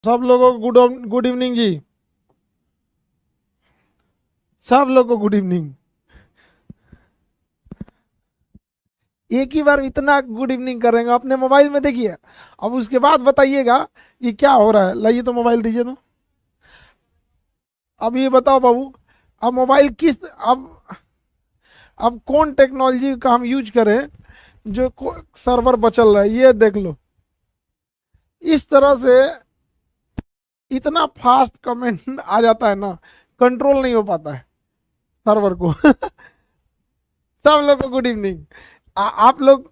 सब लोगों को गुड गुड इवनिंग जी। सब लोगों को गुड इवनिंग। एक ही बार इतना गुड इवनिंग करेंगे अपने मोबाइल में, देखिए। अब उसके बाद बताइएगा कि क्या हो रहा है। लाइए तो मोबाइल दीजिए तो। अब ये बताओ बाबू, अब मोबाइल किस, अब कौन टेक्नोलॉजी का हम यूज करें जो सर्वर बचल रहा है, ये देख लो। इस तरह से इतना फास्ट कमेंट आ जाता है ना, कंट्रोल नहीं हो पाता है सर्वर को। सब लोग को गुड इवनिंग। आप लोग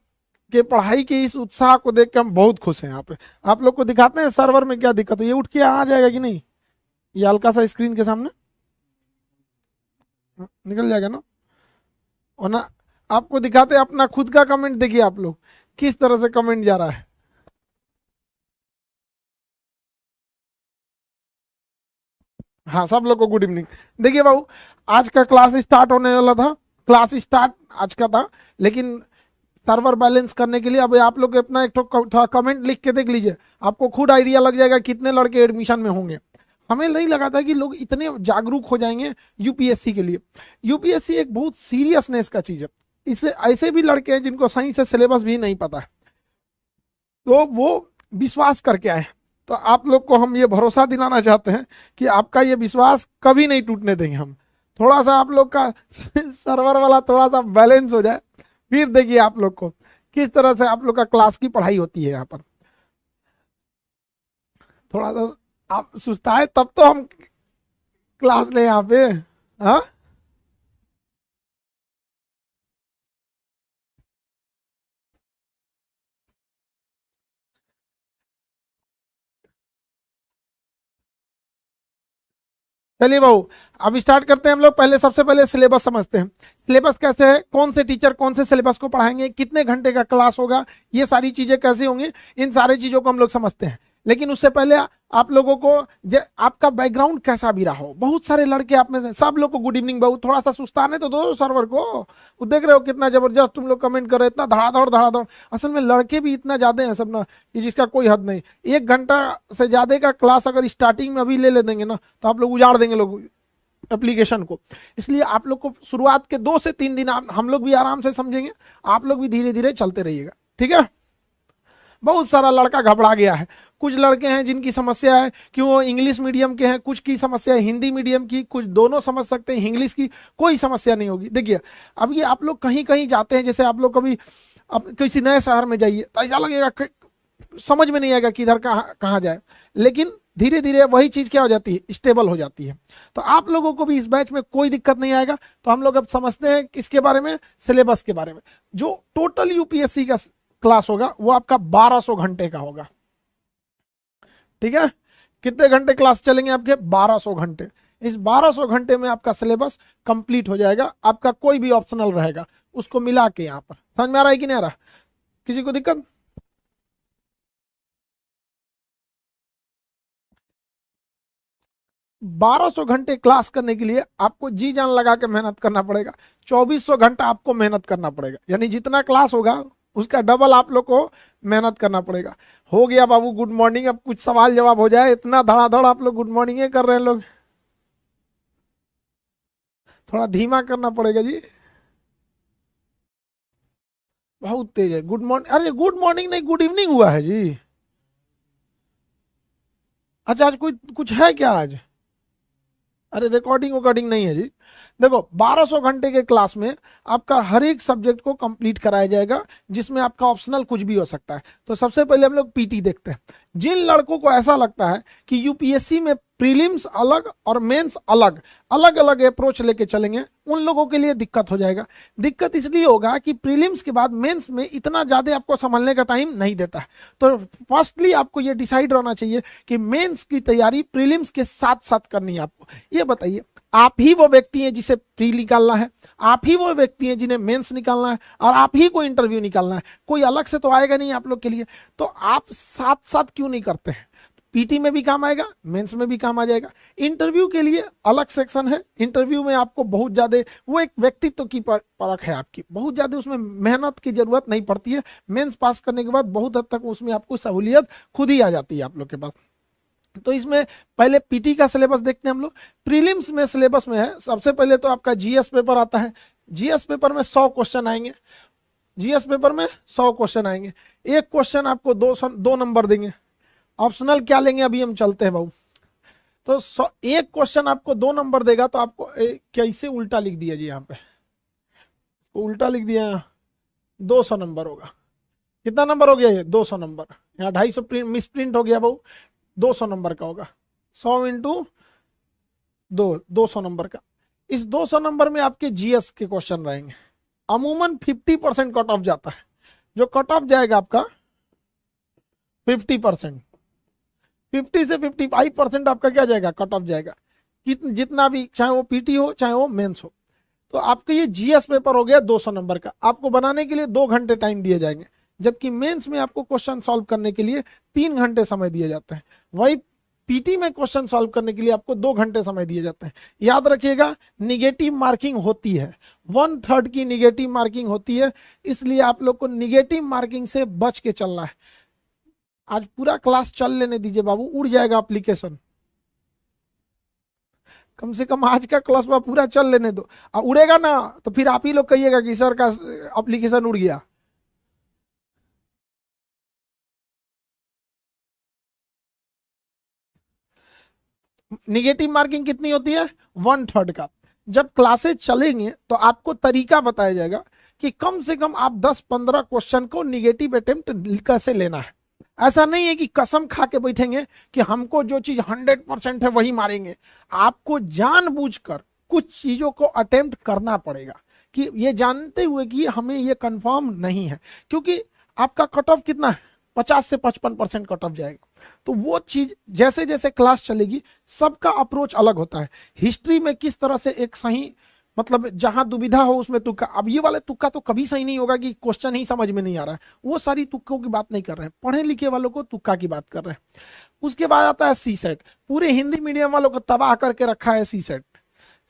के पढ़ाई के इस उत्साह को देख के हम बहुत खुश हैं। यहाँ पे आप लोग को दिखाते हैं सर्वर में क्या दिक्कत है। ये उठ के आ जाएगा कि नहीं, ये हल्का सा स्क्रीन के सामने निकल जाएगा ना, और ना आपको दिखाते हैं अपना खुद का कमेंट। देखिए आप लोग किस तरह से कमेंट जा रहा है। हाँ, सब लोग को गुड इवनिंग। देखिए बाबू, आज का क्लास स्टार्ट होने वाला था, क्लास स्टार्ट आज का था, लेकिन सर्वर बैलेंस करने के लिए अब आप लोग अपना एक थोड़ा कमेंट लिख के देख लीजिए, आपको खुद आइडिया लग जाएगा कितने लड़के एडमिशन में होंगे। हमें नहीं लगा था कि लोग इतने जागरूक हो जाएंगे यूपीएससी के लिए। यूपीएससी एक बहुत सीरियसनेस का चीज है। इससे ऐसे भी लड़के हैं जिनको सही से सिलेबस भी नहीं पता है, तो वो विश्वास करके आए। तो आप लोग को हम ये भरोसा दिलाना चाहते हैं कि आपका ये विश्वास कभी नहीं टूटने देंगे हम। थोड़ा सा आप लोग का सर्वर वाला थोड़ा सा बैलेंस हो जाए, फिर देखिए आप लोग को किस तरह से आप लोग का क्लास की पढ़ाई होती है यहाँ पर। थोड़ा सा आप सुस्ताए तब तो हम क्लास ले यहाँ पे। हाँ, चलिए भाऊ, अब स्टार्ट करते हैं हम लोग। पहले सबसे पहले सिलेबस समझते हैं। सिलेबस कैसे है, कौन से टीचर कौन से सिलेबस को पढ़ाएंगे, कितने घंटे का क्लास होगा, ये सारी चीजें कैसे होंगी, इन सारी चीजों को हम लोग समझते हैं। लेकिन उससे पहले आप लोगों को आपका बैकग्राउंड कैसा भी रहा हो, बहुत सारे लड़के आप में से, सब लोग को गुड इवनिंग। बहुत थोड़ा सा सुस्ताने तो दो सर्वर को। वो देख रहे हो कितना जबरदस्त तुम लोग कमेंट कर रहे हो, इतना धड़ाधड़ धड़ाधड़। असल में लड़के भी इतना ज्यादा हैं सब ना, कि जिसका कोई हद नहीं। 1 घंटा से ज्यादा का क्लास अगर स्टार्टिंग में अभी ले देंगे ना, तो आप लोग उजाड़ देंगे लोग एप्लीकेशन को। इसलिए आप लोग को शुरुआत के 2 से 3 दिन हम लोग भी आराम से समझेंगे, आप लोग भी धीरे धीरे चलते रहिएगा, ठीक है। बहुत सारा लड़का घबरा गया है। कुछ लड़के हैं जिनकी समस्या है कि वो इंग्लिश मीडियम के हैं, कुछ की समस्या है हिंदी मीडियम की, कुछ दोनों समझ सकते हैं इंग्लिश की, कोई समस्या नहीं होगी। देखिए, अब ये आप लोग कहीं कहीं जाते हैं, जैसे आप लोग कभी अब किसी नए शहर में जाइए तो ऐसा लगेगा समझ में नहीं आएगा कि इधर कहाँ कहाँ जाए। लेकिन धीरे धीरे वही चीज क्या हो जाती है, स्टेबल हो जाती है। तो आप लोगों को भी इस बैच में कोई दिक्कत नहीं आएगा। तो हम लोग अब समझते हैं किसके बारे में, सिलेबस के बारे में। जो टोटल यूपीएससी का क्लास होगा वो आपका 1200 घंटे का होगा, ठीक है। कितने घंटे क्लास चलेंगे आपके, 1200 घंटे। इस 1200 घंटे में आपका सिलेबस कंप्लीट हो जाएगा। आपका कोई भी ऑप्शनल रहेगा उसको मिला के यहाँ पर। समझ में आ रहा है कि नहीं आ रहा, किसी को दिक्कत। 1200 घंटे क्लास करने के लिए आपको जी जान लगा के मेहनत करना पड़ेगा। 2400 घंटा आपको मेहनत करना पड़ेगा, यानी जितना क्लास होगा उसका डबल आप लोग को मेहनत करना पड़ेगा। हो गया बाबू गुड मॉर्निंग, अब कुछ सवाल जवाब हो जाए। इतना धड़ाधड़ आप लोग गुड मॉर्निंग कर रहे हैं लोग, थोड़ा धीमा करना पड़ेगा जी। बहुत तेज है। गुड मॉर्निंग, अरे गुड मॉर्निंग नहीं, गुड इवनिंग हुआ है जी। अच्छा, आज कोई कुछ है क्या आज। अरे रिकॉर्डिंग वकॉर्डिंग नहीं है जी। देखो, 1200 घंटे के क्लास में आपका हर एक सब्जेक्ट को कंप्लीट कराया जाएगा, जिसमें आपका ऑप्शनल कुछ भी हो सकता है। तो सबसे पहले हम लोग पीटी देखते हैं। जिन लड़कों को ऐसा लगता है कि यूपीएससी में प्रीलिम्स अलग और मेंस अलग, अलग अलग अप्रोच लेके चलेंगे, उन लोगों के लिए दिक्कत हो जाएगा। दिक्कत इसलिए होगा कि प्रीलिम्स के बाद मेंस में इतना ज्यादा आपको संभलने का टाइम नहीं देता है। तो फर्स्टली आपको ये डिसाइड रहना चाहिए कि मेंस की तैयारी प्रीलिम्स के साथ साथ करनी है आपको। ये बताइए, आप ही वो व्यक्ति हैं जिसे प्री निकालना है, आप ही वो व्यक्ति हैं जिन्हें मेंस निकालना है, और आप ही को इंटरव्यू निकालना है। कोई अलग से तो आएगा नहीं आप लोग के लिए। तो आप साथ साथ क्यों नहीं करते हैं। पीटी में भी काम आएगा, मेंस में भी काम आ जाएगा। इंटरव्यू के लिए अलग सेक्शन है। इंटरव्यू में आपको बहुत ज्यादा, वो एक व्यक्तित्व की परख है आपकी, बहुत ज्यादा उसमें मेहनत की जरूरत नहीं पड़ती है। मेंस पास करने के बाद बहुत हद तक उसमें आपको सहूलियत खुद ही आ जाती है आप लोग के पास। तो इसमें पहले पीटी का सिलेबस देखते हैं हम लोग। प्रीलिम्स में सिलेबस में है, सबसे पहले तो आपका जीएस पेपर आता है। जीएस पेपर में 100 क्वेश्चन आएंगे। जीएस पेपर में 100 क्वेश्चन आएंगे। एक क्वेश्चन आपको 2 नंबर देंगे। ऑप्शनल क्या लेंगे अभी हम चलते हैं भाऊ। तो एक क्वेश्चन आपको 2 नंबर देगा, तो आपको कैसे उल्टा लिख दिया जी, यहाँ पे उल्टा लिख दिया, 200 नंबर होगा। कितना नंबर हो गया ये? 200 नंबर। यहाँ 250 मिस प्रिंट हो गया भाऊ, 200 नंबर का होगा। 100 इंटू 200 नंबर का। इस 200 नंबर में आपके जीएस के क्वेश्चन रहेंगे। अमूमन 50% कट ऑफ जाता है। जो कट ऑफ जाएगा आपका 50%, 50 से 55% आपका क्या जाएगा? कट ऑफ जाएगा। जितना भी, चाहे वो पीटी हो चाहे वो मेंस हो। तो आपका ये जीएस पेपर हो गया 200 नंबर का। आपको बनाने के लिए 2 घंटे टाइम दिए जाएंगे, जबकि मेंस में आपको क्वेश्चन सॉल्व करने के लिए 3 घंटे समय दिए जाते हैं। वही पीटी में क्वेश्चन सॉल्व करने के लिए आपको 2 घंटे समय दिए जाते हैं। याद रखिएगा, निगेटिव मार्किंग होती है, 1/3 की निगेटिव मार्किंग होती है, इसलिए आप लोग को निगेटिव मार्किंग से बच के चलना है। आज पूरा क्लास चल लेने दीजिए बाबू, उड़ जाएगा एप्लीकेशन। कम से कम आज का क्लास पूरा चल लेने दो। उड़ेगा ना तो फिर आप ही लोग कहिएगा कि सर का एप्लीकेशन उड़ गया। निगेटिव मार्किंग कितनी होती है? 1/3 का। जब क्लासेज चलेंगे तो आपको तरीका बताया जाएगा कि कम से कम आप 10-15 क्वेश्चन को निगेटिव अटेम्प्ट कैसे लेना है। ऐसा नहीं है कि कसम खा के बैठेंगे कि हमको जो चीज 100% है वही मारेंगे। आपको जानबूझकर कुछ चीजों को अटेम्प्ट करना पड़ेगा, कि ये जानते हुए कि हमें ये कंफर्म नहीं है, क्योंकि आपका कट ऑफ कितना है? 50 से 55% कट ऑफ जाएगा। तो वो चीज जैसे जैसे क्लास चलेगी सबका अप्रोच अलग होता है। हिस्ट्री में किस तरह से एक सही, मतलब जहां दुविधा हो उसमें तुक्का। अब ये वाले तुक्का तो कभी सही नहीं होगा कि क्वेश्चन ही समझ में नहीं आ रहा है, वो सारी तुक्कों की बात नहीं कर रहे हैं, पढ़े लिखे वालों को तुक्का की बात कर रहे हैं। उसके बाद आता है सी सेट। पूरे हिंदी मीडियम वालों को तबाह करके रखा है सी सेट।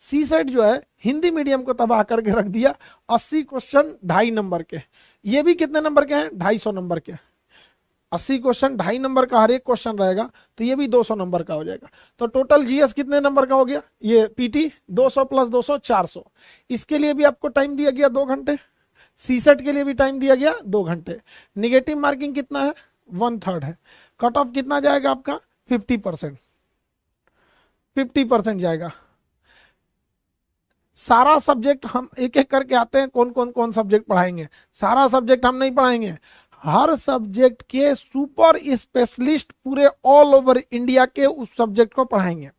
सी सेट जो है हिंदी मीडियम को तबाह करके रख दिया। 80 क्वेश्चन 2.5 नंबर के, ये भी कितने नंबर के हैं? 250 नंबर के। 80 क्वेश्चन 2.5 नंबर का हर एक क्वेश्चन रहेगा, तो ये भी 200 नंबर का हो जाएगा। तो टोटल जीएस कितने नंबर का हो गया? ये पीटी 200 + 200 400। इसके लिए भी आपको टाइम दिया गया 2 घंटे। सीसेट के लिए भी टाइम दिया गया 2 घंटे। निगेटिव मार्किंग कितना है? 1/3 है। कट ऑफ कितना जाएगा आपका? 50%। 50% जाएगा। सारा सब्जेक्ट हम एक एक करके आते हैं, कौन सब्जेक्ट पढ़ाएंगे। सारा सब्जेक्ट हम नहीं पढ़ाएंगे, हर सब्जेक्ट के सुपर स्पेशलिस्ट पूरे ऑल ओवर इंडिया के उस सब्जेक्ट को पढ़ाएंगे।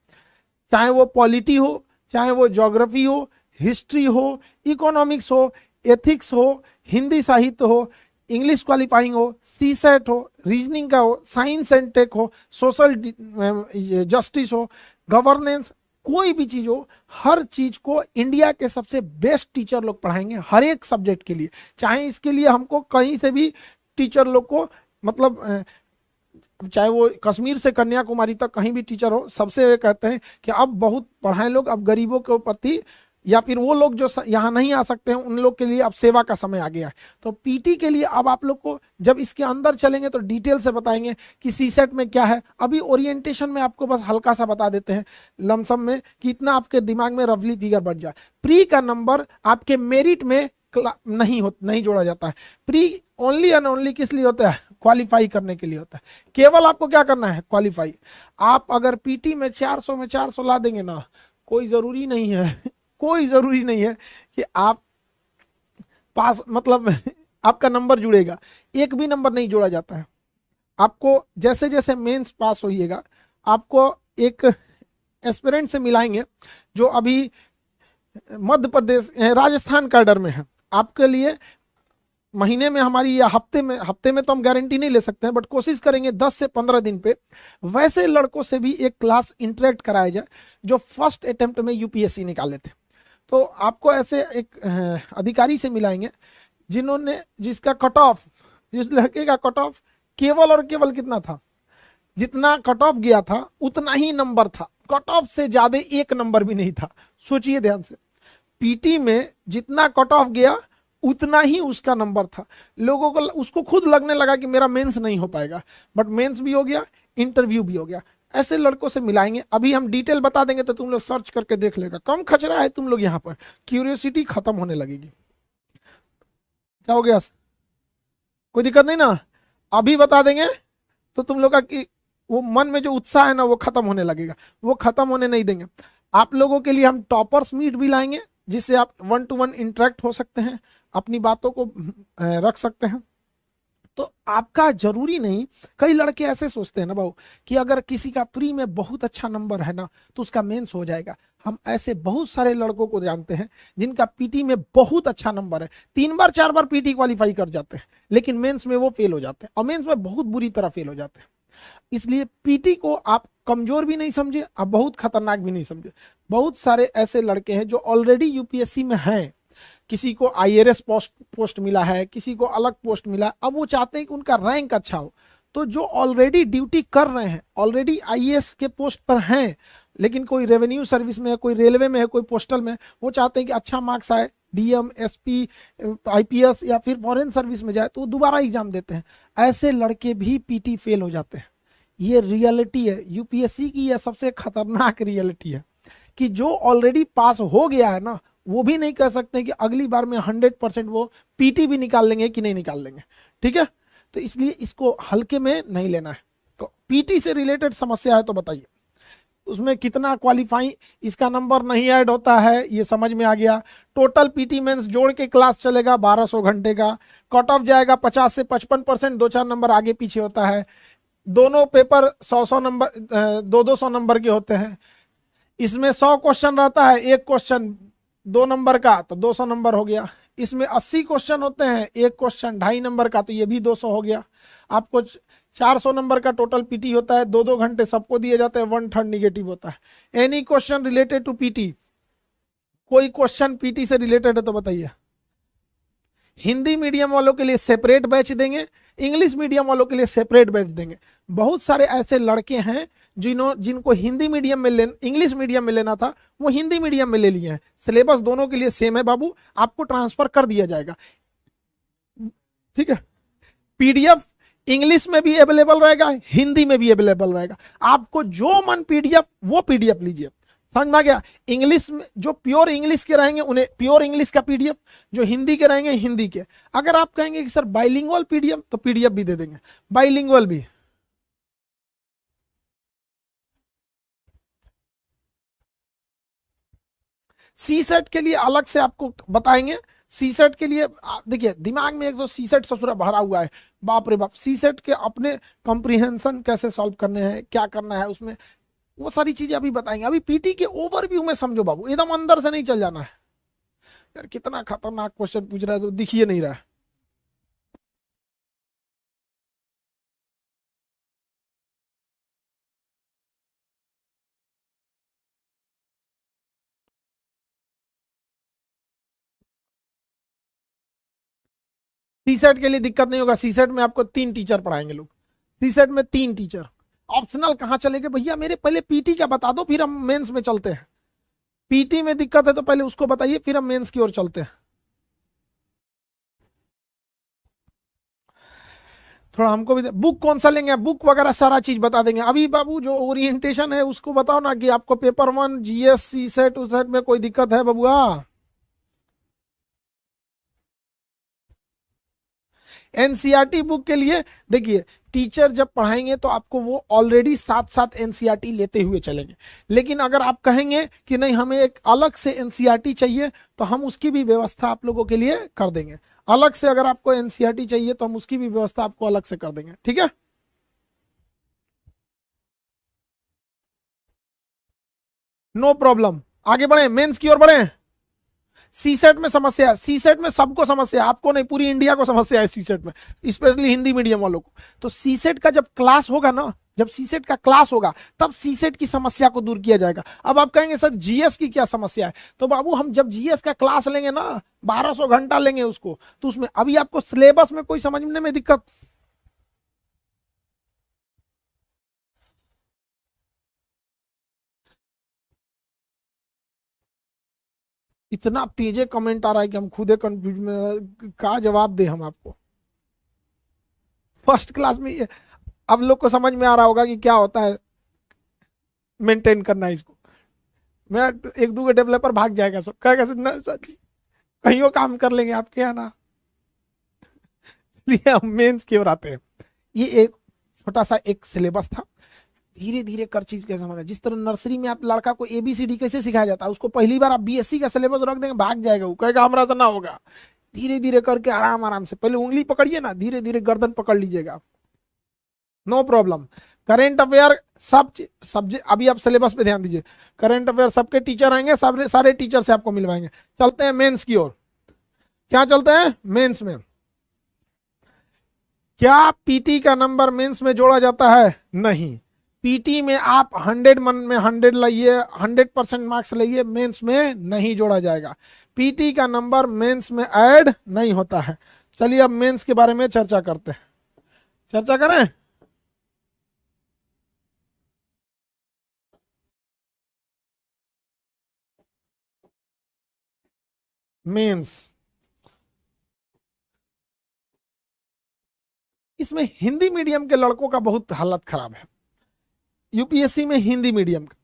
चाहे वो पॉलिटी हो, चाहे वो ज्योग्राफी हो, हिस्ट्री हो, इकोनॉमिक्स हो, एथिक्स हो, हिंदी साहित्य हो, इंग्लिश क्वालिफाइंग हो, सीसेट हो, रीजनिंग का हो, साइंस एंड टेक हो, सोशल जस्टिस हो, गवर्नेंस, कोई भी चीज हो, हर चीज को इंडिया के सबसे बेस्ट टीचर लोग पढ़ाएंगे हर एक सब्जेक्ट के लिए। चाहे इसके लिए हमको कहीं से भी टीचर लोग को, मतलब चाहे वो कश्मीर से कन्याकुमारी तक कहीं भी टीचर हो, सबसे कहते हैं कि अब बहुत पढ़ाएं लोग, अब गरीबों के प्रति, या फिर वो लोग जो यहाँ नहीं आ सकते हैं उन लोग के लिए अब सेवा का समय आ गया है। तो पीटी के लिए अब आप लोग को जब इसके अंदर चलेंगे तो डिटेल से बताएंगे कि सीसेट में क्या है। अभी ओरिएंटेशन में आपको बस हल्का सा बता देते हैं लमसम में, कि इतना आपके दिमाग में रफली फिगर बन जाए। प्री का नंबर आपके मेरिट में नहीं जोड़ा जाता है। प्री ओनली एंड ओनली किस लिए होता है? क्वालिफाई करने के लिए होता है। केवल आपको क्या करना है? क्वालिफाई। आप अगर पीटी में 400 में 400 ला देंगे ना, कोई जरूरी नहीं है कोई जरूरी नहीं है कि आप पास, मतलब आपका नंबर जुड़ेगा। एक भी नंबर नहीं जोड़ा जाता है। आपको जैसे जैसे मेंस पास होइएगा, आपको एक एस्पिरेंट से मिलाएंगे जो अभी मध्य प्रदेश राजस्थान कैडर में है। आपके लिए महीने में हमारी, या हफ्ते में तो हम गारंटी नहीं ले सकते हैं, बट कोशिश करेंगे 10 से 15 दिन पे वैसे लड़कों से भी एक क्लास इंटरेक्ट कराया जाए जो फर्स्ट अटेम्प्ट में यूपीएससी निकाले थे। तो आपको ऐसे एक अधिकारी से मिलाएंगे जिसका कट ऑफ, जिस लड़के का कट ऑफ केवल और केवल कितना था? जितना कट ऑफ गया था उतना ही नंबर था, कट ऑफ से ज्यादा एक नंबर भी नहीं था। सोचिए ध्यान से, पीटी में जितना कट ऑफ गया उतना ही उसका नंबर था। लोगों को, उसको खुद लगने लगा कि मेरा मेंस नहीं हो पाएगा, बट मेंस भी हो गया, इंटरव्यू भी हो गया। ऐसे लड़कों से मिलाएंगे। अभी हम डिटेल बता देंगे तो तुम लोग सर्च करके देख लेगा, कम खचरा है तुम लोग यहाँ पर, क्यूरियोसिटी खत्म होने लगेगी। क्या हो गया, कोई दिक्कत नहीं ना? अभी बता देंगे तो तुम लोग का कि वो मन में जो उत्साह है ना वो खत्म होने लगेगा, वो खत्म होने नहीं देंगे। आप लोगों के लिए हम टॉपर्स मीट भी लाएंगे, जिससे आप 1-to-1 इंटरेक्ट हो सकते हैं, अपनी बातों को रख सकते हैं। तो आपका जरूरी नहीं, कई लड़के ऐसे सोचते हैं ना भाऊ कि अगर किसी का प्री में बहुत अच्छा नंबर है ना तो उसका मेंस हो जाएगा। हम ऐसे बहुत सारे लड़कों को जानते हैं जिनका पीटी में बहुत अच्छा नंबर है, 3 बार 4 बार पीटी क्वालिफाई कर जाते हैं, लेकिन मेंस में वो फेल हो जाते हैं, और मेंस में बहुत बुरी तरह फेल हो जाते हैं। इसलिए पीटी को आप कमजोर भी नहीं समझे, आप बहुत खतरनाक भी नहीं समझे। बहुत सारे ऐसे लड़के हैं जो ऑलरेडी यूपीएससी में हैं, किसी को आईएएस पोस्ट मिला है, किसी को अलग पोस्ट मिला, अब वो चाहते हैं कि उनका रैंक अच्छा हो। तो जो ऑलरेडी ड्यूटी कर रहे हैं, ऑलरेडी आईएएस के पोस्ट पर हैं, लेकिन कोई रेवेन्यू सर्विस में है, कोई रेलवे में है, कोई पोस्टल में, वो चाहते हैं कि अच्छा मार्क्स आए, डीएम, एसपी, आईपीएस या फिर फॉरेन सर्विस में जाए, तो वो दोबारा एग्जाम देते हैं। ऐसे लड़के भी पीटी फेल हो जाते हैं। ये रियलिटी है यूपीएससी की, यह सबसे खतरनाक रियलिटी है कि जो ऑलरेडी पास हो गया है ना, वो भी नहीं कह सकते कि अगली बार में 100% वो पीटी भी निकाल लेंगे कि नहीं निकाल लेंगे। ठीक है, तो इसलिए इसको हल्के में नहीं लेना है। तो पीटी से रिलेटेड समस्या है तो बताइए, उसमें कितना क्वालिफाई, इसका नंबर नहीं ऐड होता है, ये समझ में आ गया। टोटल पीटी मेंस जोड़ के क्लास चलेगा 1200 घंटे का, कट ऑफ जाएगा 50 से 55%, 2-4 नंबर आगे पीछे होता है। दोनों पेपर 100-100 नंबर, 200-200 नंबर के होते हैं। इसमें 100 क्वेश्चन रहता है, एक क्वेश्चन 2 नंबर का तो 200 नंबर हो गया। इसमें 80 क्वेश्चन होते हैं, एक क्वेश्चन 2.5 नंबर का, तो ये भी 200 हो गया। आपको 400 नंबर का टोटल पीटी होता है, 2-2 घंटे सबको दिए जाते हैं, 1/3 निगेटिव होता है। Any question related to PT, कोई क्वेश्चन पीटी से रिलेटेड है तो बताइए। हिंदी मीडियम वालों के लिए सेपरेट बैच देंगे, इंग्लिश मीडियम वालों के लिए सेपरेट बैच देंगे। बहुत सारे ऐसे लड़के हैं जिनको हिंदी मीडियम में इंग्लिश मीडियम में लेना था, वो हिंदी मीडियम में ले लिए हैं। सिलेबस दोनों के लिए सेम है बाबू, आपको ट्रांसफर कर दिया जाएगा। ठीक है, पीडीएफ इंग्लिश में भी अवेलेबल रहेगा, हिंदी में भी अवेलेबल रहेगा। आपको जो मन पीडीएफ वो पीडीएफ लीजिए, समझ में आ गया। इंग्लिश में जो प्योर इंग्लिश के रहेंगे उन्हें प्योर इंग्लिश का पीडीएफ, जो हिंदी के रहेंगे हिंदी के। अगर आप कहेंगे कि सर बाइलिंगुअल पीडीएफ, तो पीडीएफ भी दे देंगे, बाइलिंगुअल भी। सी सेट के लिए अलग से आपको बताएंगे। सी सेट के लिए देखिए, दिमाग में एक तो सी सेट ससुरा भरा हुआ है, बाप रे बाप। सी सेट के अपने कॉम्प्रिहेंशन कैसे सॉल्व करने हैं, क्या करना है उसमें, वो सारी चीजें अभी बताएंगे। अभी पीटी के ओवरव्यू में समझो बाबू, एकदम अंदर से नहीं चल जाना है। यार कितना खतरनाक क्वेश्चन पूछ रहा है, तो दिख ही नहीं रहा है। सी सेट के लिए दिक्कत नहीं होगा, सी सेट में आपको 3 टीचर पढ़ाएंगे लोग, सी सेट में 3 टीचर। ऑप्शनल कहाँ चलेंगे भैया, मेरे पहले पीटी का बता दो, फिर हम मेंस में चलते हैं। पीटी में दिक्कत है तो पहले उसको बताइए, फिर हम मेंस की ओर चलते हैं। थोड़ा हमको भी बुक कौन सा लेंगे, बुक वगैरह सारा चीज बता देंगे। अभी बाबू जो ओरिएंटेशन है उसको बताओ ना, कि आपको पेपर 1 जीएस सी सेट उस सेट में कोई दिक्कत है बबुआ? एनसीईआरटी बुक के लिए देखिए, टीचर जब पढ़ाएंगे तो आपको वो ऑलरेडी साथ साथ एनसीईआरटी लेते हुए चलेंगे। लेकिन अगर आप कहेंगे कि नहीं हमें एक अलग से एनसीईआरटी चाहिए, तो हम उसकी भी व्यवस्था आप लोगों के लिए कर देंगे। अलग से अगर आपको एनसीईआरटी चाहिए तो हम उसकी भी व्यवस्था आपको अलग से कर देंगे। ठीक है, नो प्रॉब्लम। आगे बढ़े, मेंस की ओर बढ़े। सी सेट में समस्या है, सी सेट में सबको समस्या है, आपको नहीं पूरी इंडिया को समस्या है सी सेट में, स्पेशली हिंदी मीडियम वालों को। तो सी सेट का जब क्लास होगा ना, जब सी सेट का क्लास होगा तब सी सेट की समस्या को दूर किया जाएगा। अब आप कहेंगे सर जीएस की क्या समस्या है, तो बाबू हम जब जीएस का क्लास लेंगे ना, 1200 घंटा लेंगे उसको, तो उसमें अभी आपको सिलेबस में कोई समझने में दिक्कत? इतना तेजे कमेंट आ रहा है कि हम खुद कंफ्यूज में, का जवाब दे हम आपको। फर्स्ट क्लास में अब लोग को समझ में आ रहा होगा कि क्या होता है। मेंटेन करना है इसको। मैं एक दो डेवलपर भाग जाएगा सब कहेगा कहीं वो काम कर लेंगे आपके यहाँ ना। इसलिए हम मेंस की ओर आते हैं। ये एक छोटा सा एक सिलेबस था, धीरे धीरे कर चीज कैसे समझना। जिस तरह नर्सरी में आप लड़का को ABCD कैसे सिखाया जाता है, उसको पहली बार आप BSc का सिलेबस रख देंगे, भाग जाएगा, वो कहेगा हमारा तो ना होगा। धीरे धीरे करके आराम आराम से, पहले उंगली पकड़िए ना, धीरे धीरे गर्दन पकड़ लीजिएगा, नो प्रॉब्लम। करेंट अफेयर सब सब्जेक्ट, अभी आप सिलेबस पे ध्यान दीजिए। करेंट अफेयर सबके टीचर आएंगे, सारे टीचर से आपको मिलवाएंगे। चलते हैं मेंस की ओर। क्या चलते हैं मेंस में? क्या पीटी का नंबर मेंस में जोड़ा जाता है? नहीं। पीटी में आप 100 मन में 100 लाइए, 100% मार्क्स लाइए, मेंस में नहीं जोड़ा जाएगा। पीटी का नंबर मेंस में ऐड नहीं होता है। चलिए अब मेंस के बारे में चर्चा करते हैं। चर्चा करें। मेंस, इसमें हिंदी मीडियम के लड़कों का बहुत हालत खराब है। यूपीएससी में हिंदी मीडियम का,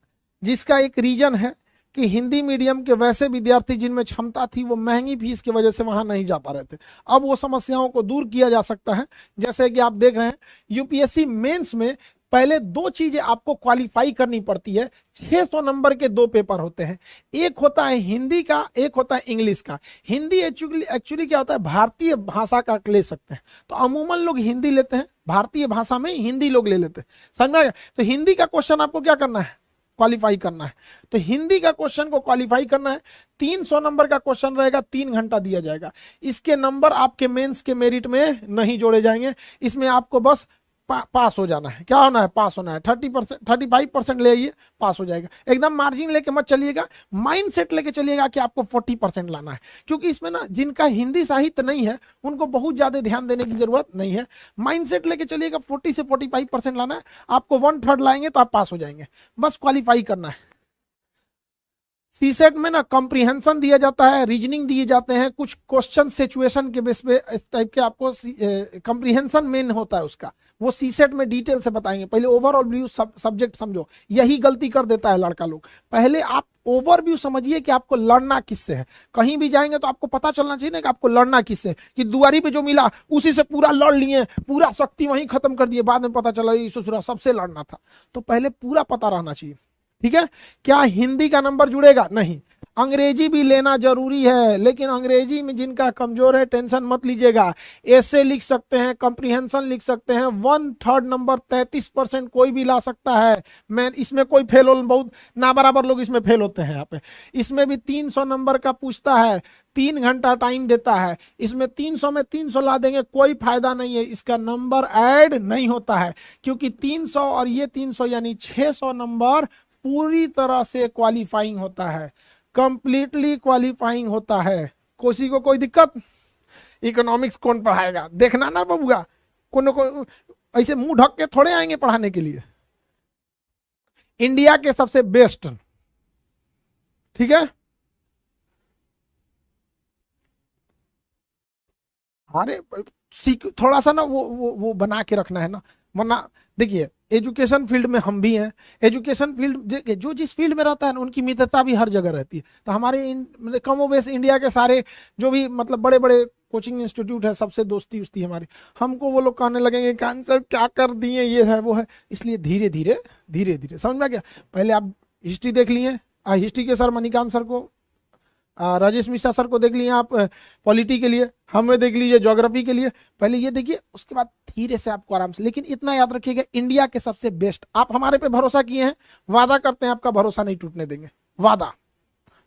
जिसका एक रीजन है कि हिंदी मीडियम के वैसे विद्यार्थी जिनमें क्षमता थी वो महंगी फीस की वजह से वहां नहीं जा पा रहे थे। अब वो समस्याओं को दूर किया जा सकता है। जैसे कि आप देख रहे हैं यूपीएससी मेंस में पहले दो चीजें आपको क्वालिफाई करनी पड़ती है। 600 नंबर के दो पेपर होते हैं, एक होता है हिंदी का, एक होता है इंग्लिश का। हिंदी एक्चुअली क्या होता है, भारतीय भाषा का ले सकते हैं, तो अमूमन लोग हिंदी लेते हैं, भारतीय भाषा में हिंदी लोग ले लेते हैं, समझ में आ गया? तो हिंदी का क्वेश्चन आपको क्या करना है, क्वालिफाई करना है। तो हिंदी का क्वेश्चन को क्वालिफाई करना है। 300 नंबर का क्वेश्चन रहेगा, 3 घंटा दिया जाएगा। इसके नंबर आपके मेंस के मेरिट में नहीं जोड़े जाएंगे, इसमें आपको बस पास हो जाना है। क्या होना है, पास होना है। 30%, 35% ले आइए, पास हो जाएगा। एकदम मार्जिन लेके मत चलिएगा, माइंड सेट लेके चलिएगा कि आपको 40% लाना है। क्योंकि इसमें ना जिनका हिंदी साहित्य नहीं है उनको बहुत ज्यादा ध्यान देने की जरूरत नहीं है। माइंड सेट लेके चलिएगा, 40 से 45% लाना है। आपको 1/3 लाएंगे तो आप पास हो जाएंगे, बस क्वालिफाई करना है। सीसेट में ना कॉम्प्रिहेंशन दिया जाता है, रीजनिंग दिए जाते हैं, कुछ क्वेश्चन सिचुएशन के बेस पे इस टाइप के आपको कॉम्प्रिहेंशन मेन होता है उसका, वो सीसेट में डिटेल से बताएंगे। पहले ओवरऑल व्यू सब्जेक्ट समझो, यही गलती कर देता है लड़का लोग। पहले आप ओवरव्यू समझिए कि आपको लड़ना किससे है। कहीं भी जाएंगे तो आपको पता चलना चाहिए ना कि आपको लड़ना किससे है, कि दुआरी पे जो मिला उसी से पूरा लड़ लिए, पूरा शक्ति वहीं खत्म कर दिए, बाद में पता चला ससुरा सबसे लड़ना था। तो पहले पूरा पता रहना चाहिए, ठीक है। क्या हिंदी का नंबर जुड़ेगा? नहीं। अंग्रेजी भी लेना जरूरी है, लेकिन अंग्रेजी में जिनका कमजोर है टेंशन मत लीजिएगा, ऐसे लिख सकते हैं, कॉम्प्रिहेंशन लिख सकते हैं। 1/3 नंबर 33% कोई भी ला सकता है। मैं इसमें कोई फेल हो, बहुत ना बराबर लोग इसमें फेल होते हैं यहाँ पे। इसमें भी 300 नंबर का पूछता है, 3 घंटा टाइम देता है। इसमें 300 में 300 ला देंगे, कोई फायदा नहीं है, इसका नंबर ऐड नहीं होता है। क्योंकि 300 और ये 300 यानी 600 नंबर पूरी तरह से क्वालिफाइंग होता है, कंप्लीटली क्वालिफाइंग होता है। किसी को कोई दिक्कत? इकोनॉमिक्स कौन पढ़ाएगा, देखना ना बबुआ, को ऐसे मुंह ढक के थोड़े आएंगे पढ़ाने के लिए। इंडिया के सबसे बेस्ट, ठीक है। अरे थोड़ा सा ना वो बना के रखना है ना, वरना देखिए एजुकेशन फील्ड में हम भी हैं। एजुकेशन फील्ड जो जिस फील्ड में रहता है ना, उनकी मित्रता भी हर जगह रहती है। तो हमारे कम बेस इंडिया के सारे जो भी मतलब बड़े बड़े कोचिंग इंस्टीट्यूट है, सबसे दोस्ती उस्ती हमारी। हमको वो लोग कहने लगेंगे कि आंसर क्या कर दिए, ये है वो है। इसलिए धीरे धीरे समझ में आ गया। पहले आप हिस्ट्री देख लिए, हिस्ट्री के सर मणिकांत सर को, राजेश मिश्रा सर को देख लिए आप पॉलिटी के लिए, हमें देख लीजिए ज्योग्राफी के लिए। पहले ये देखिए, उसके बाद धीरे से आपको आराम से। लेकिन इतना याद रखिएगा, इंडिया के सबसे बेस्ट। आप हमारे पे भरोसा किए हैं, वादा करते हैं आपका भरोसा नहीं टूटने देंगे, वादा।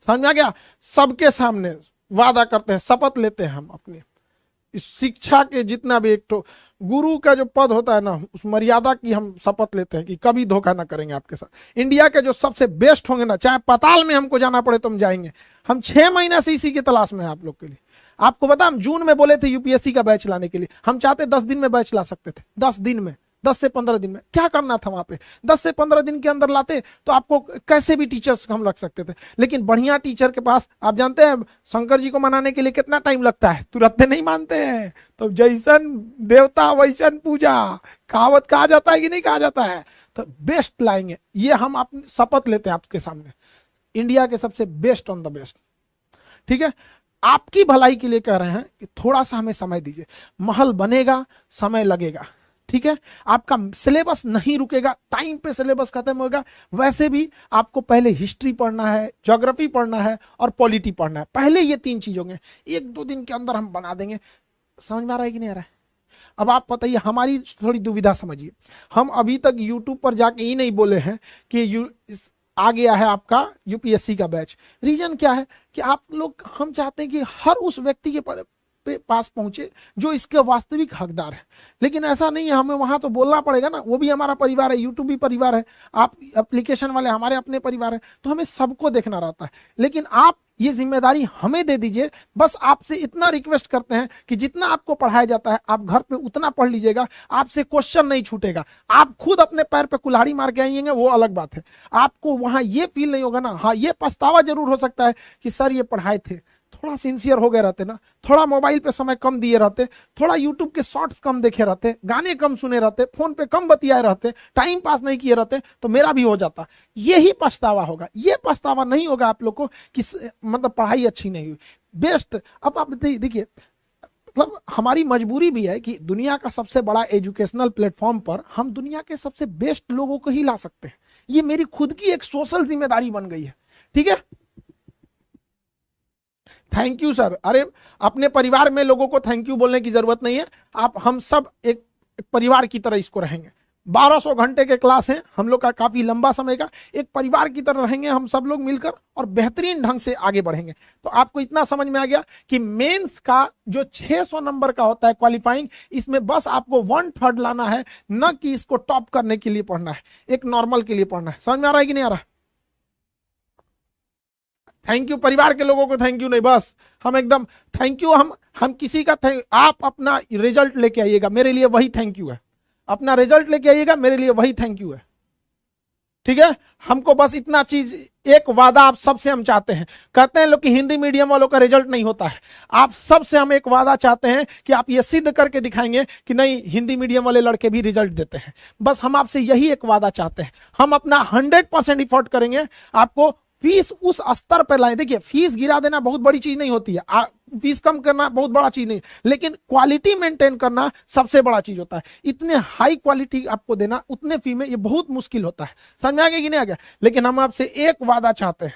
समझ में आ गया? सबके सामने वादा करते हैं, शपथ लेते हैं हम अपनी इस शिक्षा के जितना भी, एक तो गुरु का जो पद होता है ना, उस मर्यादा की हम शपथ लेते हैं कि कभी धोखा ना करेंगे आपके साथ। इंडिया के जो सबसे बेस्ट होंगे ना, चाहे पाताल में हमको जाना पड़े तो हम जाएंगे। हम 6 महीना से इसी की तलाश में हैं आप लोग के लिए। आपको बता, हम जून में बोले थे यूपीएससी का बैच लाने के लिए, हम चाहते 10 दिन में बैच ला सकते थे, 10 दिन में, 10 से 15 दिन में। क्या करना था वहां पे, 10 से 15 दिन के अंदर लाते तो आपको कैसे भी टीचर्स हम रख सकते थे। लेकिन बढ़िया टीचर के पास, आप जानते हैं शंकर जी को मनाने के लिए कितना टाइम लगता है, तुरंत नहीं मानते हैं। तो जैसन देवता वैसन पूजा, कहावत कहा जाता है कि नहीं कहा जाता है? तो बेस्ट लाएंगे, ये हम अपनी शपथ लेते हैं आपके सामने, इंडिया के सबसे बेस्ट ऑन द बेस्ट। ठीक है, आपकी भलाई के लिए कह रहे हैं कि थोड़ा सा हमें समय दीजिए, महल बनेगा, समय लगेगा। ठीक है, आपका सिलेबस नहीं रुकेगा, टाइम पे सिलेबस खत्म होगा। वैसे भी आपको पहले हिस्ट्री पढ़ना है, ज्योग्राफी पढ़ना है और पॉलिटी पढ़ना है, पहले ये 3 चीजों में 1-2 दिन के अंदर हम बना देंगे। समझ में आ रहा है कि नहीं आ रहा है? अब आप बताइए, हमारी थोड़ी दुविधा समझिए। हम अभी तक यूट्यूब पर जाके ही नहीं बोले हैं कि आ गया है आपका यूपीएससी का बैच। रीजन क्या है कि आप लोग, हम चाहते हैं कि हर उस व्यक्ति के पास पहुंचे जो इसके वास्तविक हकदार है। लेकिन ऐसा नहीं है, हमें वहां तो बोलना पड़ेगा ना, वो भी हमारा परिवार है, यूट्यूब भी परिवार है, आप एप्लीकेशन वाले हमारे अपने परिवार है, तो हमें सबको देखना रहता है। लेकिन आप ये जिम्मेदारी हमें दे दीजिए। बस आपसे इतना रिक्वेस्ट करते हैं कि जितना आपको पढ़ाया जाता है आप घर पे उतना पढ़ लीजिएगा, आपसे क्वेश्चन नहीं छूटेगा। आप खुद अपने पैर पे कुल्हाड़ी मार के आएंगे वो अलग बात है, आपको वहां ये फील नहीं होगा ना, हाँ ये पछतावा जरूर हो सकता है कि सर ये पढ़ाए थे, थोड़ा सिंसियर हो गए रहते ना, थोड़ा मोबाइल पे समय कम दिए रहते, थोड़ा यूट्यूब के शॉर्ट्स कम देखे रहते, गाने कम सुने रहते, फोन पे कम बतियाए रहते, टाइम पास नहीं किए रहते, तो मेरा भी हो जाता। यही पछतावा होगा, ये पछतावा नहीं होगा आप लोग को कि मतलब पढ़ाई अच्छी नहीं हुई। बेस्ट, अब आप देखिए, मतलब हमारी मजबूरी भी है कि दुनिया का सबसे बड़ा एजुकेशनल प्लेटफॉर्म पर हम दुनिया के सबसे बेस्ट लोगों को ही ला सकते हैं। ये मेरी खुद की एक सोशल जिम्मेदारी बन गई है। ठीक है, थैंक यू सर। अरे अपने परिवार में लोगों को थैंक यू बोलने की जरूरत नहीं है, आप हम सब एक परिवार की तरह इसको रहेंगे। 1200 घंटे के क्लास हैं हम लोग का, काफी लंबा समय का, एक परिवार की तरह रहेंगे हम सब लोग मिलकर और बेहतरीन ढंग से आगे बढ़ेंगे। तो आपको इतना समझ में आ गया कि मेंस का जो 600 नंबर का होता है क्वालिफाइंग, इसमें बस आपको 1/3 लाना है, न कि इसको टॉप करने के लिए पढ़ना है, एक नॉर्मल के लिए पढ़ना है। समझ में आ रहा है कि नहीं आ रहा? थैंक यू परिवार के लोगों को थैंक यू नहीं, बस हम एकदम थैंक यू, हम किसी का आप अपना रिजल्ट लेके आइएगा, मेरे लिए वही थैंक यू है। अपना रिजल्ट लेके आइएगा, मेरे लिए वही थैंक यू है। ठीक है, हमको बस इतना चीज, एक वादा आप सबसे हम चाहते हैं। कहते हैं लोग कि हिंदी मीडियम वालों का रिजल्ट नहीं होता है, आप सबसे हम एक वादा चाहते हैं कि आप ये सिद्ध करके दिखाएंगे कि नहीं, हिंदी मीडियम वाले लड़के भी रिजल्ट देते हैं। बस हम आपसे यही एक वादा चाहते हैं, हम अपना 100% इफोर्ट करेंगे, आपको फीस उस स्तर पर लाए। देखिए, फीस गिरा देना बहुत बड़ी चीज नहीं होती है, फीस कम करना बहुत बड़ा चीज नहीं, लेकिन क्वालिटी मेंटेन करना सबसे बड़ा चीज होता है। इतने हाई क्वालिटी आपको देना उतने फी में, ये बहुत मुश्किल होता है। समझ में आ गया कि नहीं आ गया? लेकिन हम आपसे एक वादा चाहते हैं,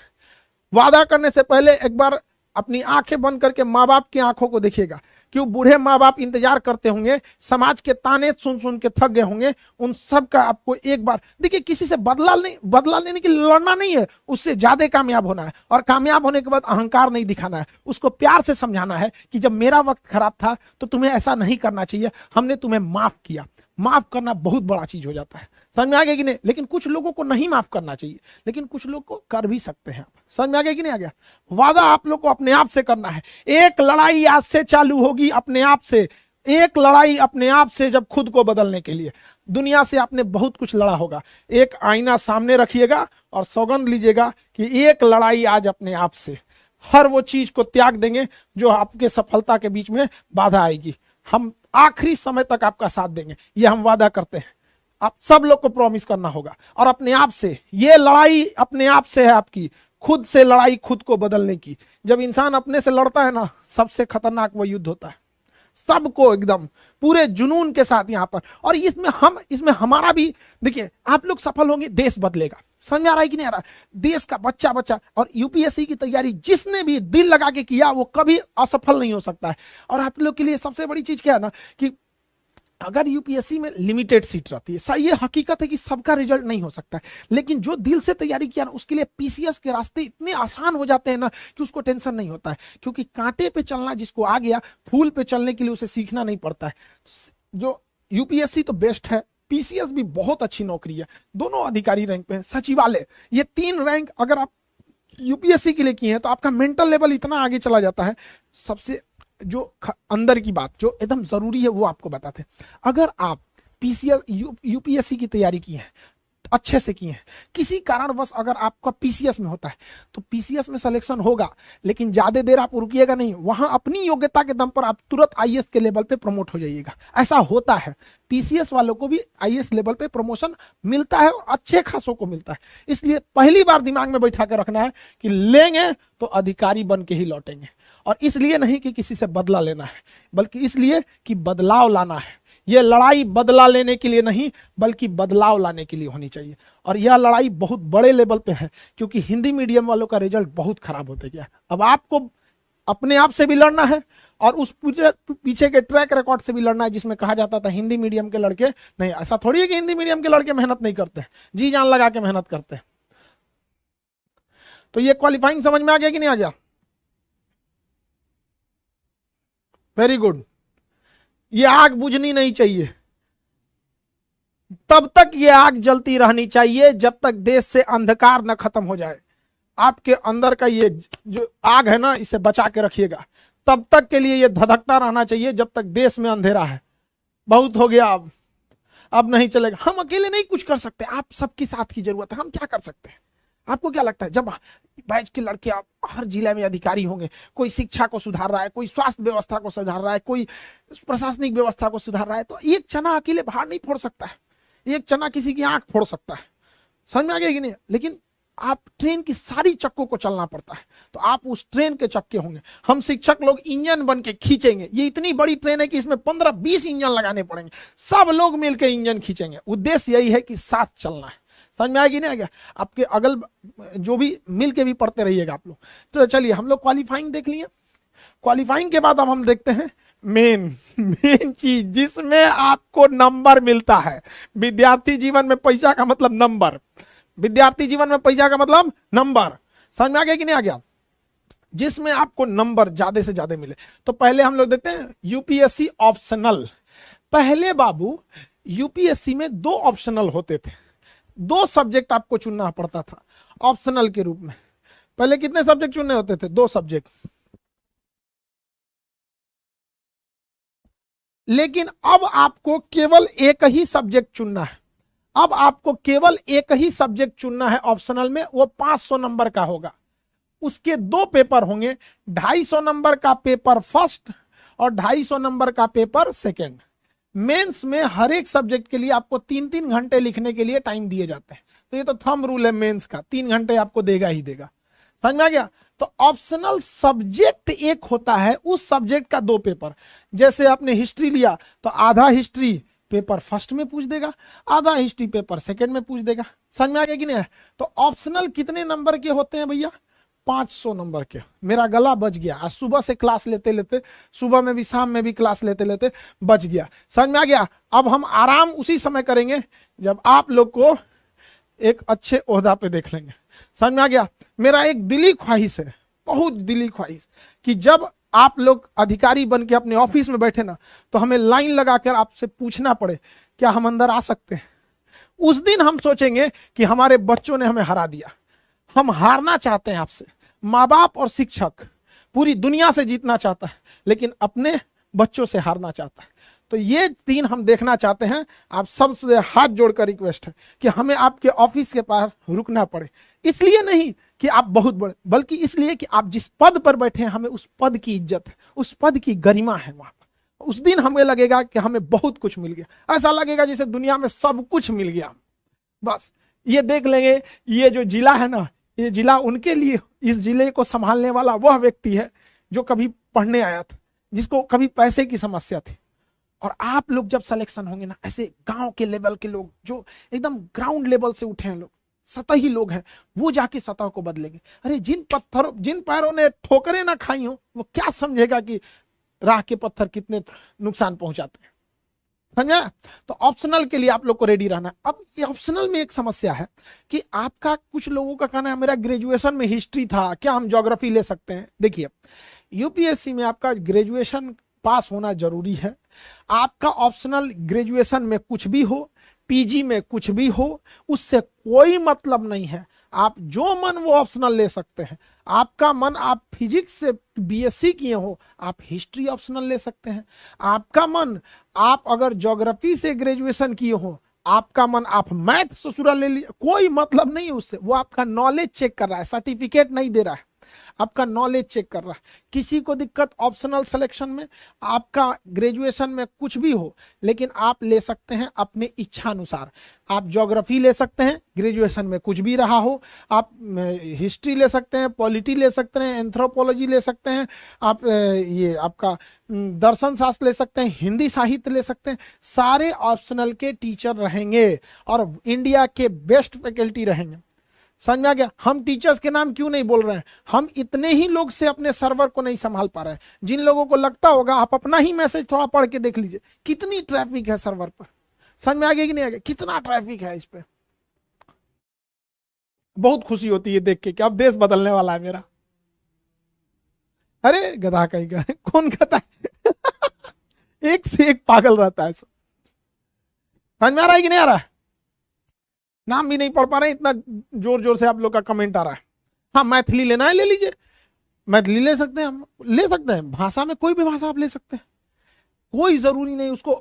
वादा करने से पहले एक बार अपनी आंखें बंद करके माँ बाप की आंखों को देखिएगा, क्यों बूढ़े माँ बाप इंतजार करते होंगे, समाज के ताने सुन सुन के थक गए होंगे, उन सब का आपको एक बार देखिए, किसी से बदला लेने के लिए लड़ना नहीं है, उससे ज्यादा कामयाब होना है। और कामयाब होने के बाद अहंकार नहीं दिखाना है, उसको प्यार से समझाना है कि जब मेरा वक्त खराब था तो तुम्हें ऐसा नहीं करना चाहिए, हमने तुम्हें माफ किया। माफ करना बहुत बड़ा चीज हो जाता है। समझ में आ गया कि नहीं? लेकिन कुछ लोगों को नहीं माफ करना चाहिए, लेकिन कुछ लोग को कर भी सकते हैं आप। समझ में आ गया कि नहीं आ गया? वादा आप लोग को अपने आप से करना है। एक लड़ाई आज से चालू होगी अपने आप से, एक लड़ाई अपने आप से, जब खुद को बदलने के लिए। दुनिया से आपने बहुत कुछ लड़ा होगा, एक आईना सामने रखिएगा और सौगंध लीजिएगा कि एक लड़ाई आज अपने आप से, हर वो चीज को त्याग देंगे जो आपके सफलता के बीच में बाधा आएगी। हम आखिरी समय तक आपका साथ देंगे, ये हम वादा करते हैं। आप सब लोग को प्रॉमिस करना होगा। और अपने आप से, ये लड़ाई अपने आप से है आपकी, खुद से लड़ाई, खुद को बदलने की। जब इंसान अपने से लड़ता है ना, सबसे खतरनाक वो युद्ध होता है, सबको एकदम पूरे जुनून के साथ यहाँ पर। और इसमें हमारा भी, देखिए आप लोग सफल होंगे, देश बदलेगा। समझ में आ रहा है कि नहीं आ रहा? देश का बच्चा और यूपीएससी की तैयारी जिसने भी दिल लगा के किया वो कभी असफल नहीं हो सकता है। और आप लोग के लिए सबसे बड़ी चीज क्या है ना, कि अगर यूपीएससी में लिमिटेड सीट रहती है, ये हकीकत है कि सबका रिजल्ट नहीं हो सकता है, लेकिन जो दिल से तैयारी किया ना, उसके लिए पीसीएस के रास्ते इतने आसान हो जाते हैं ना कि उसको टेंशन नहीं होता है। क्योंकि कांटे पे चलना जिसको आ गया, फूल पे चलने के लिए उसे सीखना नहीं पड़ता है। जो यूपीएससी तो बेस्ट है, पीसीएस भी बहुत अच्छी नौकरी है, दोनों अधिकारी रैंक पे है, सचिवालय, ये 3 रैंक अगर आप यूपीएससी के लिए किए हैं तो आपका मेंटल लेवल इतना आगे चला जाता है। सबसे जो अंदर की बात जो एकदम जरूरी है वो आपको बताते हैं। अगर आप पीसीएस यूपीएससी की तैयारी की है, अच्छे से किए हैं। किसी कारणवश अगर आपका पीसीएस में होता है तो पीसीएस में सिलेक्शन होगा, लेकिन ज्यादा देर आप रुकिएगा नहीं, वहां अपनी योग्यता के दम पर आप तुरंत आईएएस के लेवल पे प्रमोट हो जाइएगा। ऐसा होता है, पीसीएस वालों को भी आईएएस लेवल पे प्रमोशन मिलता है और अच्छे खासों को मिलता है। इसलिए पहली बार दिमाग में बैठा कर रखना है कि लेंगे तो अधिकारी बन के ही लौटेंगे, और इसलिए नहीं कि किसी से बदला लेना है, बल्कि इसलिए कि बदलाव लाना है। यह लड़ाई बदला लेने के लिए नहीं बल्कि बदलाव लाने के लिए होनी चाहिए, और यह लड़ाई बहुत बड़े लेवल पे है, क्योंकि हिंदी मीडियम वालों का रिजल्ट बहुत खराब होते गया। अब आपको अपने आप से भी लड़ना है और उस पीछे के ट्रैक रिकॉर्ड से भी लड़ना है, जिसमें कहा जाता था हिंदी मीडियम के लड़के नहीं। ऐसा थोड़ी है कि हिंदी मीडियम के लड़के मेहनत नहीं करते, जी जान लगा के मेहनत करते हैं। तो ये क्वालिफाइंग समझ में आ गया कि नहीं आ गया? Very good. ये आग बुझनी नहीं चाहिए, तब तक ये आग जलती रहनी चाहिए जब तक देश से अंधकार न खत्म हो जाए। आपके अंदर का ये जो आग है ना, इसे बचा के रखिएगा। तब तक के लिए ये धधकता रहना चाहिए जब तक देश में अंधेरा है। बहुत हो गया, अब नहीं चलेगा। हम अकेले नहीं कुछ कर सकते, आप सबकी साथ की जरूरत है। हम क्या कर सकते हैं? आपको क्या लगता है जब बैच के लड़के आप हर जिले में अधिकारी होंगे, कोई शिक्षा को सुधार रहा है, कोई स्वास्थ्य व्यवस्था को सुधार रहा है, कोई प्रशासनिक व्यवस्था को सुधार रहा है, तो एक चना अकेले बाहर नहीं फोड़ सकता है, एक चना किसी की आंख फोड़ सकता है। समझ में आ गया कि नहीं? लेकिन आप ट्रेन की सारी चक्कों को चलना पड़ता है, तो आप उस ट्रेन के चक्के होंगे। हम शिक्षक लोग इंजन बन के खींचेंगे। ये इतनी बड़ी ट्रेन है कि इसमें 15-20 इंजन लगाने पड़ेंगे, सब लोग मिलकर इंजन खींचेंगे। उद्देश्य यही है कि साथ चलना है। समझ में आएगी नहीं आ गया? आपके अगल जो भी मिल के भी पढ़ते रहिएगा आप लोग। तो चलिए हम लोग क्वालिफाइंग देख लिए। क्वालिफाइंग के बाद अब हम देखते हैं मेन चीज जिसमें आपको नंबर मिलता है। विद्यार्थी जीवन में पैसा का मतलब नंबर, विद्यार्थी जीवन में पैसा का मतलब नंबर। समझ में आ गया कि नहीं आ गया? जिसमें आपको नंबर ज्यादा से ज्यादा मिले। तो पहले हम लोग देखते हैं यूपीएससी ऑप्शनल। पहले बाबू यूपीएससी में 2 ऑप्शनल होते थे, 2 सब्जेक्ट आपको चुनना पड़ता था ऑप्शनल के रूप में। पहले कितने सब्जेक्ट चुनने होते थे? 2 सब्जेक्ट। लेकिन अब आपको केवल एक ही सब्जेक्ट चुनना है। अब आपको केवल एक ही सब्जेक्ट चुनना है ऑप्शनल में, वो 500 नंबर का होगा। उसके 2 पेपर होंगे, 250 नंबर का पेपर फर्स्ट और 250 नंबर का पेपर सेकंड। मेंस में हर एक सब्जेक्ट के लिए आपको 3-3 घंटे लिखने के लिए टाइम दिए जाते हैं। तो ये तो थंब रूल है मेंस का, 3 घंटे आपको देगा ही देगा। समझ में आ गया? तो ऑप्शनल सब्जेक्ट एक होता है, उस सब्जेक्ट का 2 पेपर। जैसे आपने हिस्ट्री लिया तो आधा हिस्ट्री पेपर फर्स्ट में पूछ देगा, आधा हिस्ट्री पेपर सेकंड में पूछ देगा। समझ में आ गया कि नहीं? तो ऑप्शनल कितने नंबर के होते हैं भैया? 500 नंबर के। मेरा गला बच गया आज सुबह से क्लास लेते लेते, सुबह में भी शाम में भी क्लास लेते लेते बच गया। समझ में आ गया? अब हम आराम उसी समय करेंगे जब आप लोग को एक अच्छे ओहदा पे देख लेंगे। समझ में आ गया? मेरा एक दिली ख्वाहिश है, बहुत दिली ख्वाहिश, कि जब आप लोग अधिकारी बन के अपने ऑफिस में बैठे ना, तो हमें लाइन लगाकर आपसे पूछना पड़े क्या हम अंदर आ सकते हैं। उस दिन हम सोचेंगे कि हमारे बच्चों ने हमें हरा दिया। हम हारना चाहते हैं आपसे। माँ बाप और शिक्षक पूरी दुनिया से जीतना चाहता है, लेकिन अपने बच्चों से हारना चाहता है। तो ये 3 हम देखना चाहते हैं। आप सबसे हाथ जोड़कर रिक्वेस्ट है कि हमें आपके ऑफिस के पास रुकना पड़े। इसलिए नहीं कि आप बहुत बड़े, बल्कि इसलिए कि आप जिस पद पर बैठे हैं, हमें उस पद की इज्जत है, उस पद की गरिमा है वहां पर। उस दिन हमें लगेगा कि हमें बहुत कुछ मिल गया। ऐसा लगेगा जैसे दुनिया में सब कुछ मिल गया। बस ये देख लेंगे, ये जो जिला है ना, ये जिला उनके लिए, इस जिले को संभालने वाला वह व्यक्ति है जो कभी पढ़ने आया था, जिसको कभी पैसे की समस्या थी। और आप लोग जब सिलेक्शन होंगे ना, ऐसे गांव के लेवल के लोग जो एकदम ग्राउंड लेवल से उठे हैं लोग, सतही लोग हैं, वो जाके सतह को बदलेंगे। अरे जिन पैरों ने ठोकरें ना खाई हो, वो क्या समझेगा कि राह के पत्थर कितने नुकसान पहुंचाते हैं। समझा? तो ऑप्शनल के लिए आप लोग को रेडी रहना है। अब ये ऑप्शनल में एक समस्या है कि आपका, कुछ लोगों का कहना है मेरा ग्रेजुएशन में हिस्ट्री था, क्या हम ज्योग्राफी ले सकते हैं? देखिए, यूपीएससी में आपका ग्रेजुएशन पास होना जरूरी है। आपका ऑप्शनल ग्रेजुएशन में कुछ भी हो, पीजी में कुछ भी हो, उससे कोई मतलब नहीं है। आप जो मन वो ऑप्शनल ले सकते हैं। आपका मन, आप फिजिक्स से बीएससी किए हो, आप हिस्ट्री ऑप्शनल ले सकते हैं। आपका मन, आप अगर ज्योग्राफी से ग्रेजुएशन किए हो, आपका मन, आप मैथ ससुरा ले लीजिए, कोई मतलब नहीं है उससे, वो आपका नॉलेज चेक कर रहा है, सर्टिफिकेट नहीं दे रहा है, आपका नॉलेज चेक कर रहा है। किसी को दिक्कत ऑप्शनल सिलेक्शन में, आपका ग्रेजुएशन में कुछ भी हो, लेकिन आप ले सकते हैं अपने इच्छा अनुसार। आप ज्योग्राफी ले सकते हैं, ग्रेजुएशन में कुछ भी रहा हो, आप हिस्ट्री ले सकते हैं, पॉलिटी ले सकते हैं, एंथ्रोपोलॉजी ले सकते हैं, आप ये आपका दर्शन शास्त्र ले सकते हैं, हिंदी साहित्य ले सकते हैं। सारे ऑप्शनल के टीचर रहेंगे और इंडिया के बेस्ट फैकल्टी रहेंगे। समझ में आ गया? हम टीचर्स के नाम क्यों नहीं बोल रहे हैं, हम इतने ही लोग से अपने सर्वर को नहीं संभाल पा रहे हैं। जिन लोगों को लगता होगा, आप अपना ही मैसेज थोड़ा पढ़ के देख लीजिए, कितनी ट्रैफिक है सर्वर पर। समझ में आ गया कि नहीं आ गया, कितना ट्रैफिक है इस पे। बहुत खुशी होती है देख के कि अब देश बदलने वाला है मेरा। अरे गधा कहीं का कौन कहता है एक से एक पागल रहता है सब। समझ में आ रहा है कि नहीं आ रहा है? नाम भी नहीं पढ़ पा रहे हैं, इतना जोर जोर से आप लोग का कमेंट आ रहा है। हाँ, मैथिली लेना है ले लीजिए, मैथिली ले सकते हैं, हम ले सकते हैं। भाषा में कोई भी भाषा आप ले सकते हैं, कोई जरूरी नहीं उसको,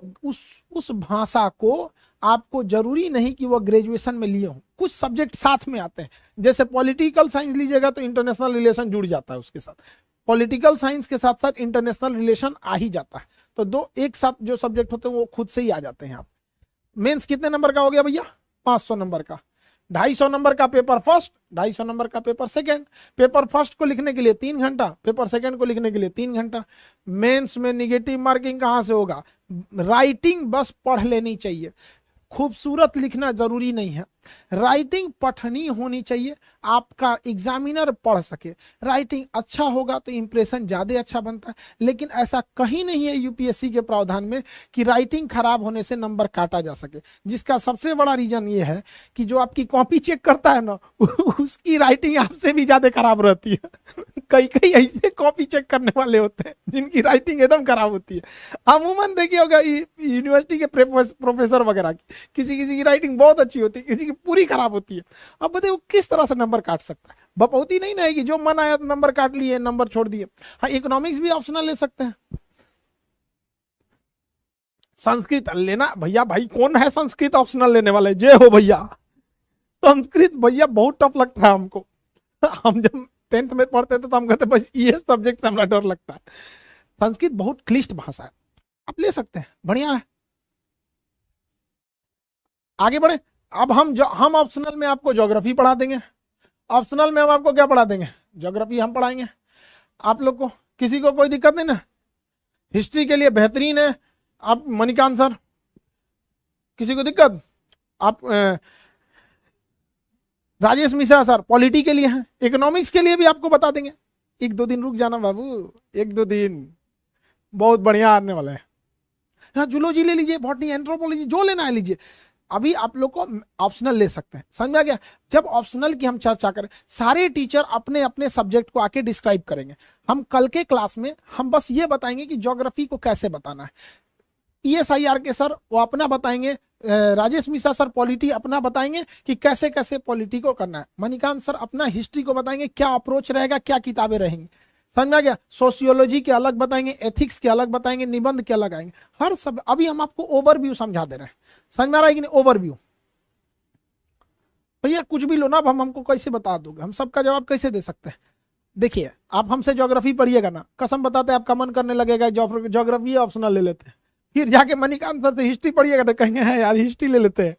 उस भाषा को आपको जरूरी नहीं कि वो ग्रेजुएशन में लिए हो। कुछ सब्जेक्ट साथ में आते हैं, जैसे पॉलिटिकल साइंस लीजिएगा तो इंटरनेशनल रिलेशन जुड़ जाता है उसके साथ, पॉलिटिकल साइंस के साथ साथ इंटरनेशनल रिलेशन आ ही जाता है। तो दो एक साथ जो सब्जेक्ट होते हैं वो खुद से ही आ जाते हैं। आप मेंस कितने नंबर का हो गया भैया? 500 नंबर का। 250 नंबर का पेपर फर्स्ट, 250 नंबर का पेपर सेकंड। पेपर फर्स्ट को लिखने के लिए 3 घंटा, पेपर सेकंड को लिखने के लिए 3 घंटा। मेंस में निगेटिव मार्किंग कहां से होगा? राइटिंग बस पढ़ लेनी चाहिए, खूबसूरत लिखना जरूरी नहीं है, राइटिंग पठनी होनी चाहिए, आपका एग्जामिनर पढ़ सके। राइटिंग अच्छा होगा तो इंप्रेशन ज्यादा अच्छा बनता है, लेकिन ऐसा कहीं नहीं है यूपीएससी के प्रावधान में कि राइटिंग खराब होने से नंबर काटा जा सके। जिसका सबसे बड़ा रीजन ये है कि जो आपकी कॉपी चेक करता है ना उसकी राइटिंग आपसे भी ज्यादा खराब रहती है। कई कई ऐसे कॉपी चेक करने वाले होते हैं जिनकी राइटिंग एकदम खराब होती है। अमूमन देखिए होगा यूनिवर्सिटी के प्रोफेसर वगैरह की, किसी किसी की राइटिंग बहुत अच्छी होती है, किसी की पूरी खराब होती है। अब बताइए वो किस तरह से नंबर काट सकता है? बपौती नहीं ना है कि जो मन आया तो नंबर काट लिए, नंबर छोड़ दिए। हाँ, इकोनॉमिक्स भी ऑप्शनल ले सकते हैं। संस्कृत लेना भैया, भाई कौन है संस्कृत ऑप्शनल लेने वाले? जय हो भैया। संस्कृत भैया बहुत टफ लगता है हमको। हम जब 10th में पढ़ते थे तो हम कहते बस ये सब्जेक्ट से हमारा डर लगता है। संस्कृत बहुत क्लिष्ट भाषा है, आप ले सकते हैं, बढ़िया है। आगे बढ़े। अब हम ऑप्शनल में आपको ज्योग्राफी पढ़ा देंगे। ऑप्शनल में हम आपको क्या पढ़ा देंगे? ज्योग्राफी हम पढ़ाएंगे आप लोग को, किसी को कोई दिक्कत नहीं ना। हिस्ट्री के लिए बेहतरीन है आप मणिकांत सर, किसी को दिक्कत? आप राजेश मिश्रा सर पॉलिटी के लिए हैं। इकोनॉमिक्स के लिए भी आपको बता देंगे। 1-2 दिन रुक जाना बाबू, 1-2 दिन, बहुत बढ़िया आने वाला है। हाँ, जूलॉजी ले लीजिए, बॉटनी, एंथ्रोपोलॉजी, जो लेना है लीजिए। अभी आप लोग को ऑप्शनल ले सकते हैं, समझ में आ गया? जब ऑप्शनल की हम चर्चा करें, सारे टीचर अपने अपने सब्जेक्ट को आके डिस्क्राइब करेंगे। हम कल के क्लास में हम बस ये बताएंगे कि ज्योग्राफी को कैसे बताना है। ESIR के सर वो अपना बताएंगे, राजेश मिश्रा सर पॉलिटी अपना बताएंगे कि कैसे कैसे पॉलिटी को करना है। मणिकांत सर अपना हिस्ट्री को बताएंगे, क्या अप्रोच रहेगा, क्या किताबें रहेंगी। समझ में आ गया? सोशियोलॉजी के अलग बताएंगे, एथिक्स के अलग बताएंगे, निबंध के अलग आएंगे, हर सब। अभी हम आपको ओवरव्यू समझा दे रहे हैं, समझ में आ रहा है कि नहीं? ओवरव्यू भैया कुछ भी लो ना, अब हमको कैसे बता दोगे? हम सबका जवाब कैसे दे सकते हैं? देखिए, आप हमसे ज्योग्राफी पढ़िएगा ना, कसम बताते हैं आपका मन करने लगेगा ज्योग्राफी ऑप्शनल ले लेते हैं। फिर जाके मणिकांत सर से हिस्ट्री पढ़िएगा तो कहेंगे है यार हिस्ट्री ले लेते हैं।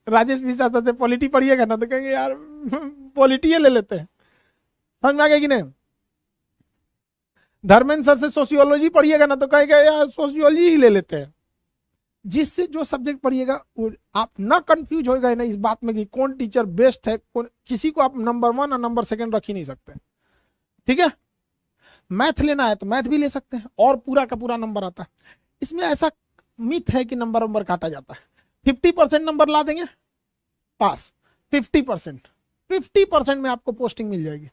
राजेश मिश्रा सर से पॉलिटी पढ़िएगा ना तो कहेंगे यार पॉलिटी ले लेते हैं। समझ में आ गया कि नहीं? धर्मेंद्र सर से सोशियोलॉजी पढ़िएगा ना तो कहेगा यार सोशियोलॉजी ही ले लेते हैं। जिससे जो सब्जेक्ट पढ़िएगा आप ना कंफ्यूज होएगा ना इस बात में कि कौन टीचर बेस्ट है, कौन, किसी को आप नंबर 1 और नंबर 2 रख ही नहीं सकते। ठीक है? मैथ लेना है तो मैथ भी ले सकते हैं और पूरा का पूरा नंबर आता है। इसमें ऐसा मिथ है कि नंबर काटा जाता है। 50% नंबर ला देंगे पास, 50% में आपको पोस्टिंग मिल जाएगी।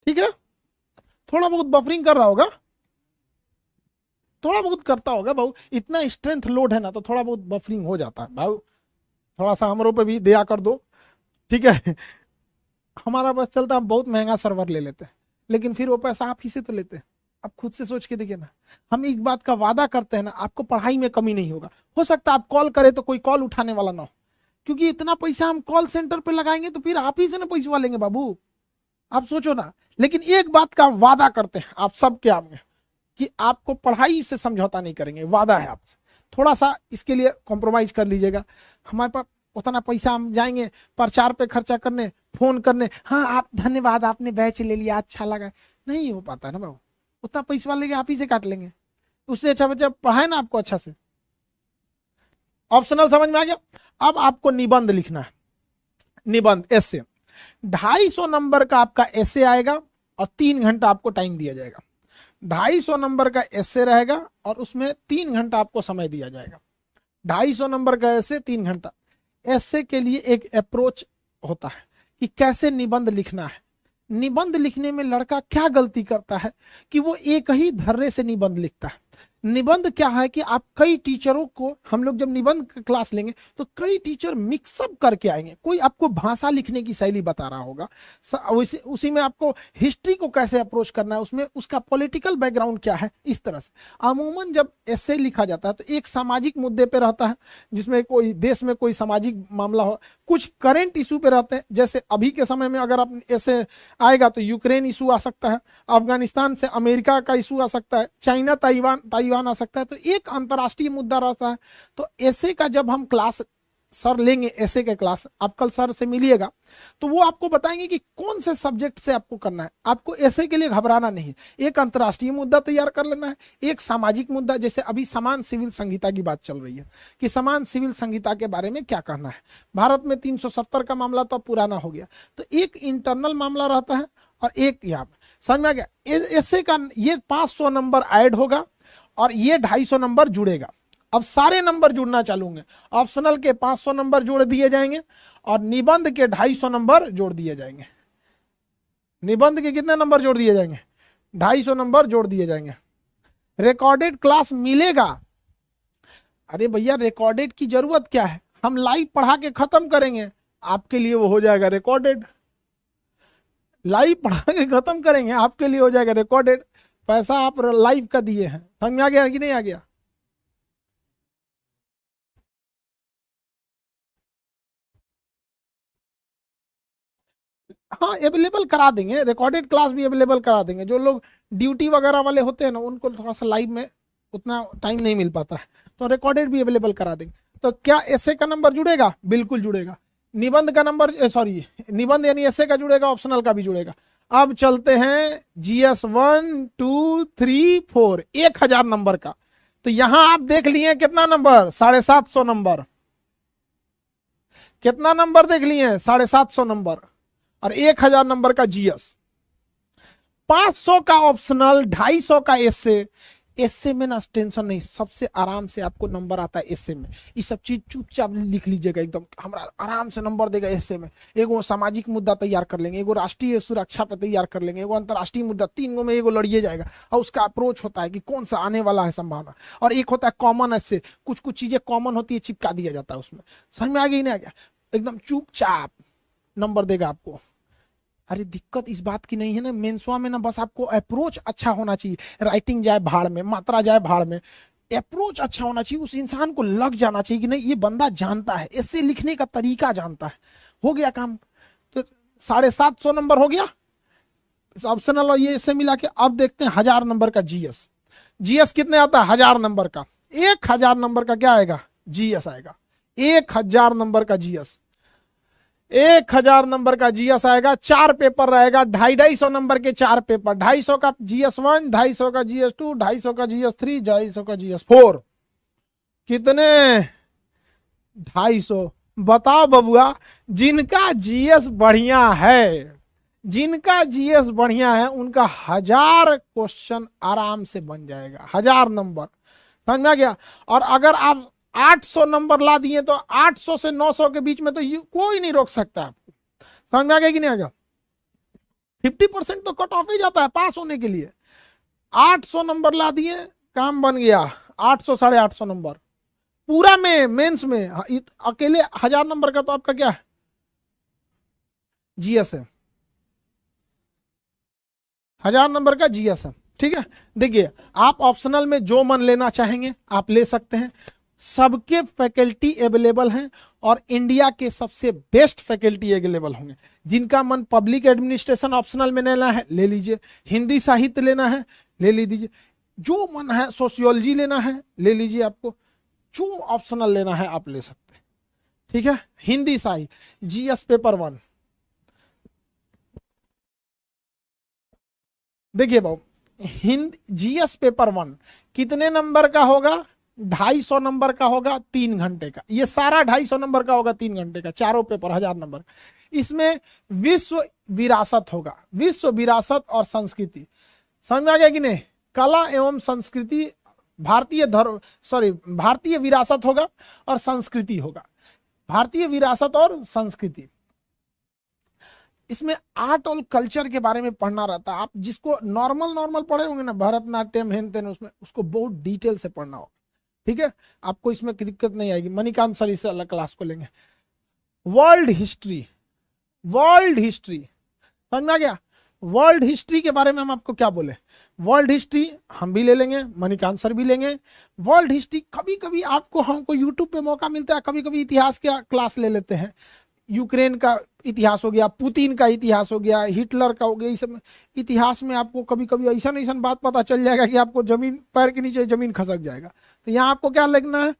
ठीक है? थोड़ा बहुत बफरिंग कर रहा होगा, थोड़ा बहुत करता होगा भाऊ, इतना स्ट्रेंथ लोड है ना तो थोड़ा बहुत बफरिंग हो जाता है भाऊ। थोड़ा सा हमरों पे भी दया कर दो, ठीक है? हमारा बस चलता, हम बहुत महंगा सर्वर ले लेते हैं, लेकिन फिर वो पैसा आप ही से तो लेते हैं। आप खुद से सोच के देखिए ना, हम एक बात का वादा करते हैं ना, आपको पढ़ाई में कमी नहीं होगा। हो सकता है आप कॉल करें तो कोई कॉल उठाने वाला ना हो, क्योंकि इतना पैसा हम कॉल सेंटर पे लगाएंगे तो फिर आप ही से ना पैसा लेंगे बाबू, आप सोचो ना। लेकिन एक बात का वादा करते हैं आप सबके आगे, कि आपको पढ़ाई से समझौता नहीं करेंगे, वादा है आपसे। थोड़ा सा इसके लिए कॉम्प्रोमाइज कर लीजिएगा। हमारे पास उतना पैसा, हम जाएंगे प्रचार पे खर्चा करने, फोन करने, हाँ आप धन्यवाद आपने बैच ले लिया अच्छा लगा, नहीं हो पाता है ना बाबू। उतना पैसा लेंगे आप ही से काट लेंगे, उससे अच्छा बच्चा पढ़ाए ना आपको अच्छा से। ऑप्शनल समझ में आ गया। अब आपको निबंध लिखना है, निबंध ऐसे 250 नंबर का आपका ऐसे आएगा और 3 घंटा आपको टाइम दिया जाएगा। 250 नंबर का ऐसे रहेगा और उसमें 3 घंटा आपको समय दिया जाएगा। 250 नंबर का ऐसे 3 घंटा। ऐसे के लिए एक अप्रोच होता है कि कैसे निबंध लिखना है। निबंध लिखने में लड़का क्या गलती करता है कि वो एक ही धर्रे से निबंध लिखता है। निबंध क्या है कि आप कई टीचरों को, हम लोग जब निबंध क्लास लेंगे तो कई टीचर मिक्सअप करके आएंगे। कोई आपको भाषा लिखने की शैली बता रहा होगा, उसी में आपको हिस्ट्री को कैसे अप्रोच करना है, उसमें उसका पॉलिटिकल बैकग्राउंड क्या है, इस तरह से। अमूमन जब ऐसे लिखा जाता है तो एक सामाजिक मुद्दे पे रहता है, जिसमें कोई देश में कोई सामाजिक मामला हो, कुछ करेंट इशू पे रहते हैं। जैसे अभी के समय में अगर आप ऐसे आएगा तो यूक्रेन इशू आ सकता है, अफगानिस्तान से अमेरिका का इशू आ सकता है, चाइना ताइवान आ सकता है, तो एक अंतर्राष्ट्रीय मुद्दा रहता है। तो ऐसे का जब हम क्लास सर लेंगे, ऐसे के क्लास आप कल सर से मिलिएगा तो वो आपको बताएंगे कि कौन से सब्जेक्ट से आपको करना है। आपको ऐसे के लिए घबराना नहीं है, एक अंतर्राष्ट्रीय मुद्दा तैयार कर लेना है, एक सामाजिक मुद्दा। जैसे अभी समान सिविल संहिता की बात चल रही है कि समान सिविल संहिता के बारे में क्या करना है। भारत में 370 का मामला तो पुराना हो गया, तो एक इंटरनल मामला रहता है और एक यहाँ पे, समझ में आ गया। ऐसे का ये 500 नंबर ऐड होगा और ये 250 नंबर जुड़ेगा। अब सारे नंबर जुड़ना चालू होंगे। ऑप्शनल के 500 नंबर जोड़ दिए जाएंगे और निबंध के 250 नंबर जोड़ दिए जाएंगे। निबंध के कितने नंबर जोड़ दिए जाएंगे? 250 नंबर जोड़ दिए जाएंगे। रिकॉर्डेड क्लास मिलेगा। अरे भैया रिकॉर्डेड की जरूरत क्या है, हम लाइव पढ़ा के खत्म करेंगे, आपके लिए वो हो जाएगा रिकॉर्डेड। लाइव पढ़ा के खत्म करेंगे, आपके लिए हो जाएगा रिकॉर्डेड। पैसा आप लाइव का दिए हैं, समझ में आ गया कि नहीं आ गया? हाँ अवेलेबल करा देंगे, रिकॉर्डेड क्लास भी अवेलेबल करा देंगे। जो लोग ड्यूटी वगैरह वाले होते हैं ना, उनको थोड़ा सा लाइव में उतना टाइम नहीं मिल पाता है, तो रिकॉर्डेड भी अवेलेबल करा देंगे। तो क्या ऐसे का नंबर जुड़ेगा? बिल्कुल जुड़ेगा। निबंध का नंबर, सॉरी निबंध यानी ऐसे का जुड़ेगा, ऑप्शनल का भी जुड़ेगा। अब चलते हैं GS 1 2 3 4, 1000 नंबर का। तो यहां आप देख लिए कितना नंबर? 750 नंबर। कितना नंबर देख लिए? 750 नंबर और 1000 नंबर का GS। 500 का ऑप्शनल, 250 का एसए। एसए में ना टेंशन नहीं, सबसे आराम से आपको नंबर आता है एसए में। ये सब चीज चुपचाप लिख लीजिएगा, एकदम हमारा आराम से नंबर देगा एसए में। एगो सामाजिक मुद्दा तैयार कर लेंगे, एगो राष्ट्रीय सुरक्षा पे तैयार कर लेंगे, एगो अंतर्राष्ट्रीय मुद्दा, 3 में एगो लड़िए जाएगा। और उसका अप्रोच होता है कि कौन सा आने वाला है संभावना। और एक होता है कॉमन एसए, कुछ कुछ चीजें कॉमन होती है, चिपका दिया जाता है उसमें। समझ में आ गई नहीं आ गया? एकदम चुपचाप नंबर देगा आपको। अरे दिक्कत इस बात की नहीं है ना, मेंसवा में ना बस आपको अप्रोच अच्छा होना चाहिए। राइटिंग जाए भाड़ में, मात्रा जाए भाड़ में, अप्रोच अच्छा होना चाहिए। उस इंसान को लग जाना चाहिए कि नहीं ये बंदा जानता है, इससे लिखने का तरीका जानता है। हो गया काम। तो 750 नंबर हो गया ऑप्शनल और ये इससे मिला के। अब देखते हैं 1000 नंबर का जीएस। जीएस कितने आता है? 1000 नंबर का। 1000 नंबर का क्या आएगा? जीएस आएगा। 1000 नंबर का जीएस, 1000 नंबर का जीएस आएगा। 4 पेपर रहेगा, 250 नंबर के 4 पेपर। 250 का GS 1, 250 का GS 2, 250 का GS 3, 250 का GS 4। कितने? 250। बताओ बबुआ, जिनका जीएस बढ़िया है, जिनका जीएस बढ़िया है उनका 1000 क्वेश्चन आराम से बन जाएगा। 1000 नंबर, समझ में आ गया? और अगर आप 800 नंबर ला दिए तो 800 से 900 के बीच में तो कोई नहीं रोक सकता आपको। समझ में आ गया कि नहीं आ गया? 50% तो कट ऑफ ही जाता है पास होने के लिए। 800 नंबर ला दिए, काम बन गया। 800 850 नंबर पूरा में मेंस में। अकेले 1000 नंबर का तो आपका क्या है? जीएस है। 1000 नंबर का जीएस है, ठीक है। देखिए आप ऑप्शनल में जो मन लेना चाहेंगे आप ले सकते हैं, सबके फैकल्टी अवेलेबल हैं और इंडिया के सबसे बेस्ट फैकल्टी अवेलेबल होंगे। जिनका मन पब्लिक एडमिनिस्ट्रेशन ऑप्शनल में लेना है ले लीजिए, हिंदी साहित्य लेना है ले लीजिए, जो मन है सोशियोलॉजी लेना है ले लीजिए, आपको जो ऑप्शनल लेना है आप ले सकते हैं, ठीक है। हिंदी साहित्य जीएस पेपर 1, देखिए भाऊ हिंद जीएस पेपर 1 कितने नंबर का होगा, 250 नंबर का होगा 3 घंटे का, ये सारा 250 नंबर का होगा 3 घंटे का, चारों पेपर 1000 नंबर। इसमें विश्व विरासत होगा, विश्व विरासत और संस्कृति, समझ आ गया कि नहीं, कला एवं संस्कृति, भारतीय धर्म सॉरी भारतीय विरासत होगा और संस्कृति होगा, भारतीय विरासत और संस्कृति। इसमें आर्ट और कल्चर के बारे में पढ़ना रहता है, आप जिसको नॉर्मल पढ़े होंगे ना भरतनाट्यम हेन तेन, उसमें उसको बहुत डिटेल से पढ़ना होगा, ठीक है। आपको इसमें दिक्कत नहीं आएगी, मणिकांत सर इससे अलग क्लास को लेंगे। वर्ल्ड हिस्ट्री, वर्ल्ड हिस्ट्री समझ में आ गया, वर्ल्ड हिस्ट्री के बारे में हम आपको क्या बोले, वर्ल्ड हिस्ट्री हम भी ले लेंगे, मणिकांत सर भी लेंगे। वर्ल्ड हिस्ट्री कभी कभी आपको हमको यूट्यूब पे मौका मिलता है, कभी कभी इतिहास का क्लास ले लेते हैं, यूक्रेन का इतिहास हो गया, पुतिन का इतिहास हो गया, हिटलर का हो गया, इस सब इतिहास में आपको कभी कभी ऐसा ऐसा बात पता चल जाएगा कि आपको जमीन पैर के नीचे जमीन खसक जाएगा। तो यहाँ आपको क्या लिखना है,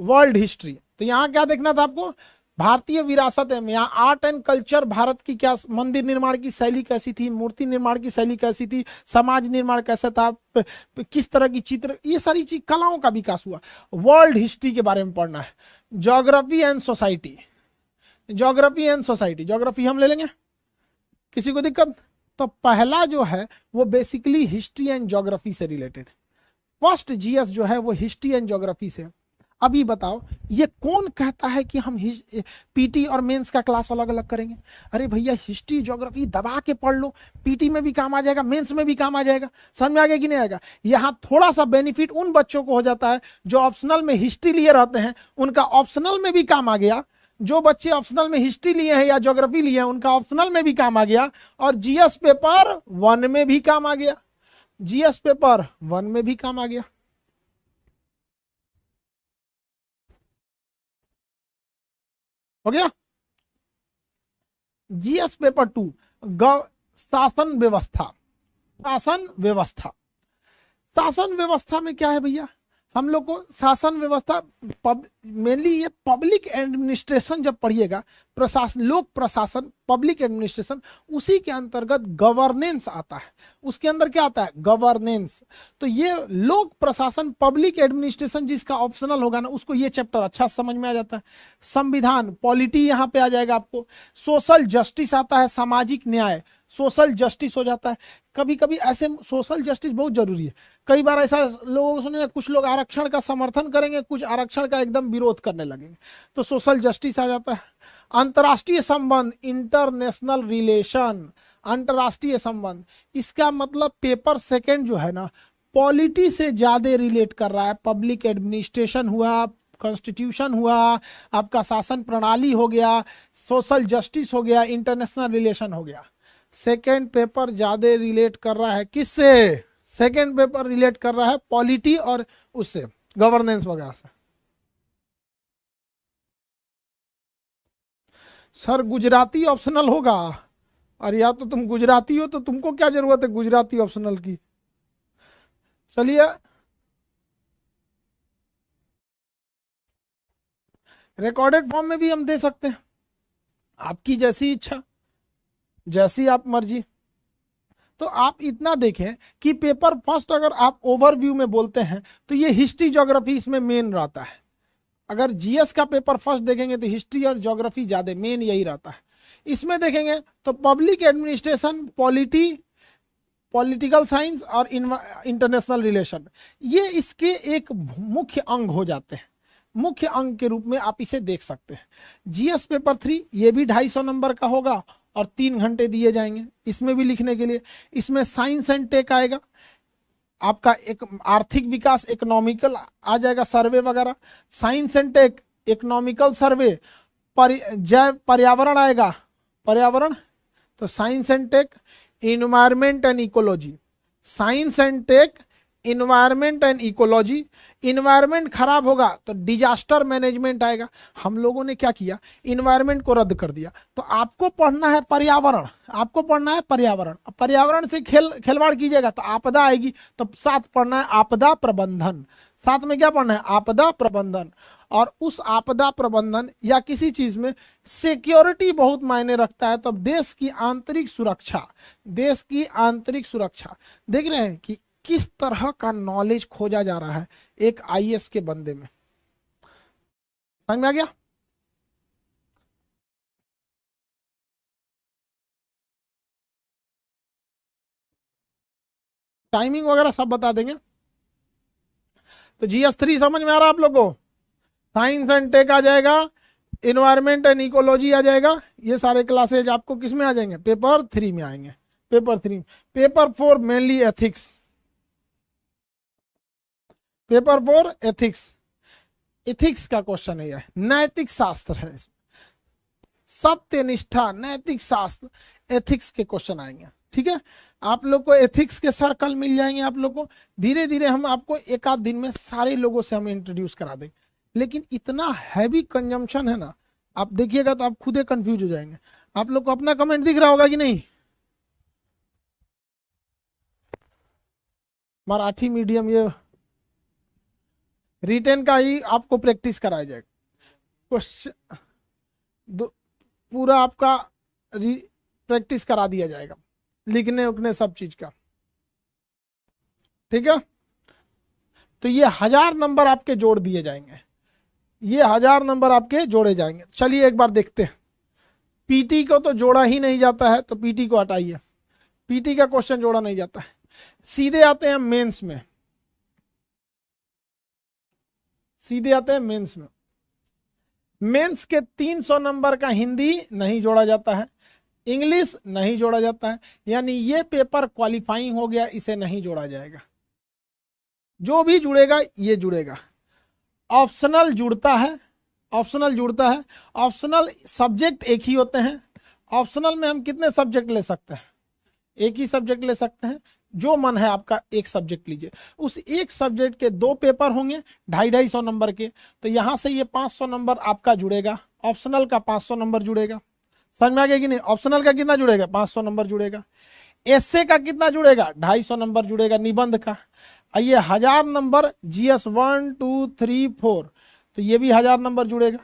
वर्ल्ड हिस्ट्री। तो यहाँ क्या देखना था आपको, भारतीय विरासत है, यहाँ आर्ट एंड कल्चर, भारत की क्या मंदिर निर्माण की शैली कैसी थी, मूर्ति निर्माण की शैली कैसी थी, समाज निर्माण कैसा था, किस तरह की चित्र, ये सारी चीज कलाओं का विकास हुआ। वर्ल्ड हिस्ट्री के बारे में पढ़ना है। Geography and society, geography and society, geography हम ले लेंगे, किसी को दिक्कत। तो पहला जो है वो बेसिकली हिस्ट्री एंड ज्योग्राफी से रिलेटेड, फर्स्ट जीएस जो है वो हिस्ट्री एंड ज्योग्राफी से। अभी बताओ ये कौन कहता है कि हम पीटी और मेंस का क्लास अलग अलग करेंगे, अरे भैया हिस्ट्री ज्योग्राफी दबा के पढ़ लो, पीटी में भी काम आ जाएगा, मेंस में भी काम आ जाएगा, समझ में आ गया कि नहीं आएगा। यहाँ थोड़ा सा बेनिफिट उन बच्चों को हो जाता है जो ऑप्शनल में हिस्ट्री लिए रहते हैं, उनका ऑप्शनल में भी काम आ गया, जो बच्चे ऑप्शनल में हिस्ट्री लिए हैं या ज्योग्राफी लिए हैं उनका ऑप्शनल में भी काम आ गया, और जीएस पेपर 1 में भी काम आ गया, जीएस पेपर 1 में भी काम आ गया। हो गया। जीएस पेपर 2 शासन व्यवस्था, शासन व्यवस्था, शासन व्यवस्था में क्या है भैया, हम लोग को शासन व्यवस्था मेनली ये पब्लिक एडमिनिस्ट्रेशन जब पढ़िएगा, प्रशासन, लोक प्रशासन, पब्लिक एडमिनिस्ट्रेशन, उसी के अंतर्गत गवर्नेंस आता है, उसके अंदर क्या आता है, गवर्नेंस। तो ये लोक प्रशासन पब्लिक एडमिनिस्ट्रेशन जिसका ऑप्शनल होगा ना, उसको ये चैप्टर अच्छा समझ में आ जाता है। संविधान, पॉलिटी यहाँ पे आ जाएगा आपको। सोशल जस्टिस आता है, सामाजिक न्याय, सोशल जस्टिस हो जाता है। कभी कभी ऐसे सोशल जस्टिस बहुत जरूरी है, कई बार ऐसा लोगों को सुने, कुछ लोग आरक्षण का समर्थन करेंगे, कुछ आरक्षण का एकदम विरोध करने लगेंगे, तो सोशल जस्टिस आ जाता है। अंतर्राष्ट्रीय संबंध, इंटरनेशनल रिलेशन, अंतर्राष्ट्रीय संबंध, इसका मतलब पेपर सेकंड जो है ना पॉलिटी से ज्यादा रिलेट कर रहा है। पब्लिक एडमिनिस्ट्रेशन हुआ, कॉन्स्टिट्यूशन हुआ, आपका शासन प्रणाली हो गया, सोशल जस्टिस हो गया, इंटरनेशनल रिलेशन हो गया। सेकेंड पेपर ज्यादा रिलेट कर रहा है किससे, सेकेंड पेपर रिलेट कर रहा है पॉलिटी और उससे गवर्नेंस वगैरह से। सर गुजराती ऑप्शनल होगा, और या तो तुम गुजराती हो तो तुमको क्या जरूरत है गुजराती ऑप्शनल की। चलिए रिकॉर्डेड फॉर्म में भी हम दे सकते हैं, आपकी जैसी इच्छा, जैसी आप मर्जी। तो आप इतना देखें कि पेपर फर्स्ट अगर आप ओवरव्यू में बोलते हैं तो ये हिस्ट्री ज्योग्राफी इसमें मेन रहता है। अगर जीएस का पेपर फर्स्ट देखेंगे तो हिस्ट्री और ज्योग्राफी ज्यादा मेन यही रहता है। इसमें देखेंगे तो public administration, polity, political science और इंटरनेशनल रिलेशन, ये इसके एक मुख्य अंग हो जाते हैं। मुख्य अंग के रूप में आप इसे देख सकते हैं। जीएस पेपर 3 ये भी 250 नंबर का होगा और 3 घंटे दिए जाएंगे इसमें भी लिखने के लिए। इसमें साइंस एंड टेक आएगा, आपका एक आर्थिक विकास, इकोनॉमिकल आ जाएगा, सर्वे वगैरह, science and tech, economical survey, जैव पर्यावरण आएगा, पर्यावरण, तो science and tech, environment and ecology, science and tech, environment and ecology. Environment खराब होगा तो डिजास्टर मैनेजमेंट आएगा। हम लोगों ने क्या किया, इन्वायरमेंट को रद्द कर दिया। तो आपको पढ़ना है पर्यावरण, आपको पढ़ना है पर्यावरण। पर्यावरण से खिलवाड़ कीजिएगा तो आपदा आएगी। तो साथ पढ़ना है आपदा प्रबंधन, साथ में क्या पढ़ना है, आपदा प्रबंधन। और उस आपदा प्रबंधन या किसी चीज में सिक्योरिटी बहुत मायने रखता है। तो देश की आंतरिक सुरक्षा, देश की आंतरिक सुरक्षा, देख रहे हैं कि किस तरह का नॉलेज खोजा जा रहा है एक आईएएस के बंदे में। समझ में आ गया? टाइमिंग वगैरह सब बता देंगे। तो GS3 समझ में आ रहा है आप लोगों को? साइंस एंड टेक आ जाएगा, इन्वायरमेंट एंड इकोलॉजी आ जाएगा। ये सारे क्लासेज आपको किस में आ जाएंगे, पेपर 3 में आएंगे, paper 3। Paper 4 mainly ethics, paper 4 ethics, ethics का क्वेश्चन है, नैतिक शास्त्र है इसमें, सत्य निष्ठा, नैतिक शास्त्र, एथिक्स के क्वेश्चन आएंगे। ठीक है, आप लोग को एथिक्स के सर कल मिल जाएंगे आप लोग को। धीरे धीरे हम आपको एक आध दिन में सारे लोगों से हम इंट्रोड्यूस करा देंगे। लेकिन इतना हैवी कंजम्पशन है ना, आप देखिएगा तो आप खुद ही कंफ्यूज हो जाएंगे। आप लोग को अपना कमेंट दिख रहा होगा कि नहीं? मराठी मीडियम, ये रिटेन का ही आपको प्रैक्टिस कराया जाएगा। क्वेश्चन पूरा आपका प्रैक्टिस करा दिया जाएगा, लिखने उखने सब चीज का। ठीक है, तो ये 1000 नंबर आपके जोड़ दिए जाएंगे, ये 1000 नंबर आपके जोड़े जाएंगे। चलिए एक बार देखते हैं। पीटी को तो जोड़ा ही नहीं जाता है, तो पीटी को हटाइए, पीटी का क्वेश्चन जोड़ा नहीं जाता है। सीधे आते हैं मेंस में, सीधे आते हैं मेंस में। मेंस के 300 नंबर का हिंदी नहीं जोड़ा जाता है, इंग्लिश नहीं जोड़ा जाता है, यानी ये पेपर क्वालिफाइंग हो गया, इसे नहीं जोड़ा जाएगा। जो भी जुड़ेगा ये जुड़ेगा। ऑप्शनल जुड़ता है, ऑप्शनल जुड़ता है। ऑप्शनल सब्जेक्ट एक ही होते हैं। ऑप्शनल में हम कितने सब्जेक्ट ले सकते हैं, एक ही सब्जेक्ट ले सकते हैं। जो मन है आपका एक सब्जेक्ट लीजिए। उस एक सब्जेक्ट के 2 पेपर होंगे 250-250 नंबर के, तो यहां से ये 500 नंबर आपका जुड़ेगा, ऑप्शनल का 500 नंबर जुड़ेगा। समझ में आ गया कि नहीं? ऑप्शनल का कितना जुड़ेगा, 500 नंबर जुड़ेगा। एसए का कितना जुड़ेगा, 250 नंबर जुड़ेगा निबंध का। ये 1000 नंबर GS 1 2 3 4, तो ये भी 1000 नंबर जुड़ेगा।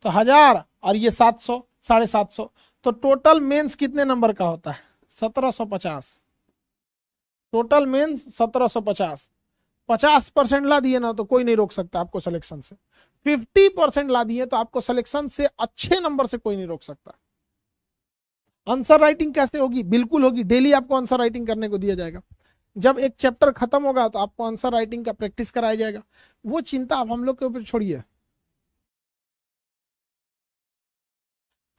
तो 1000 और ये 700, 750, तो टोटल मेंस कितने नंबर का होता है, 1750। Total mains 1750। 50% ला दिए ना तो कोई नहीं रोक सकता आपको सिलेक्शन से। 50% ला दिए तो आपको सिलेक्शन से अच्छे नंबर से कोई नहीं रोक सकता। आंसर राइटिंग कैसे होगी, बिल्कुल होगी। डेली आपको आंसर राइटिंग करने को दिया जाएगा। जब एक चैप्टर खत्म होगा तो आपको आंसर राइटिंग का प्रैक्टिस कराया जाएगा। वो चिंता आप हम लोग के ऊपर छोड़िए।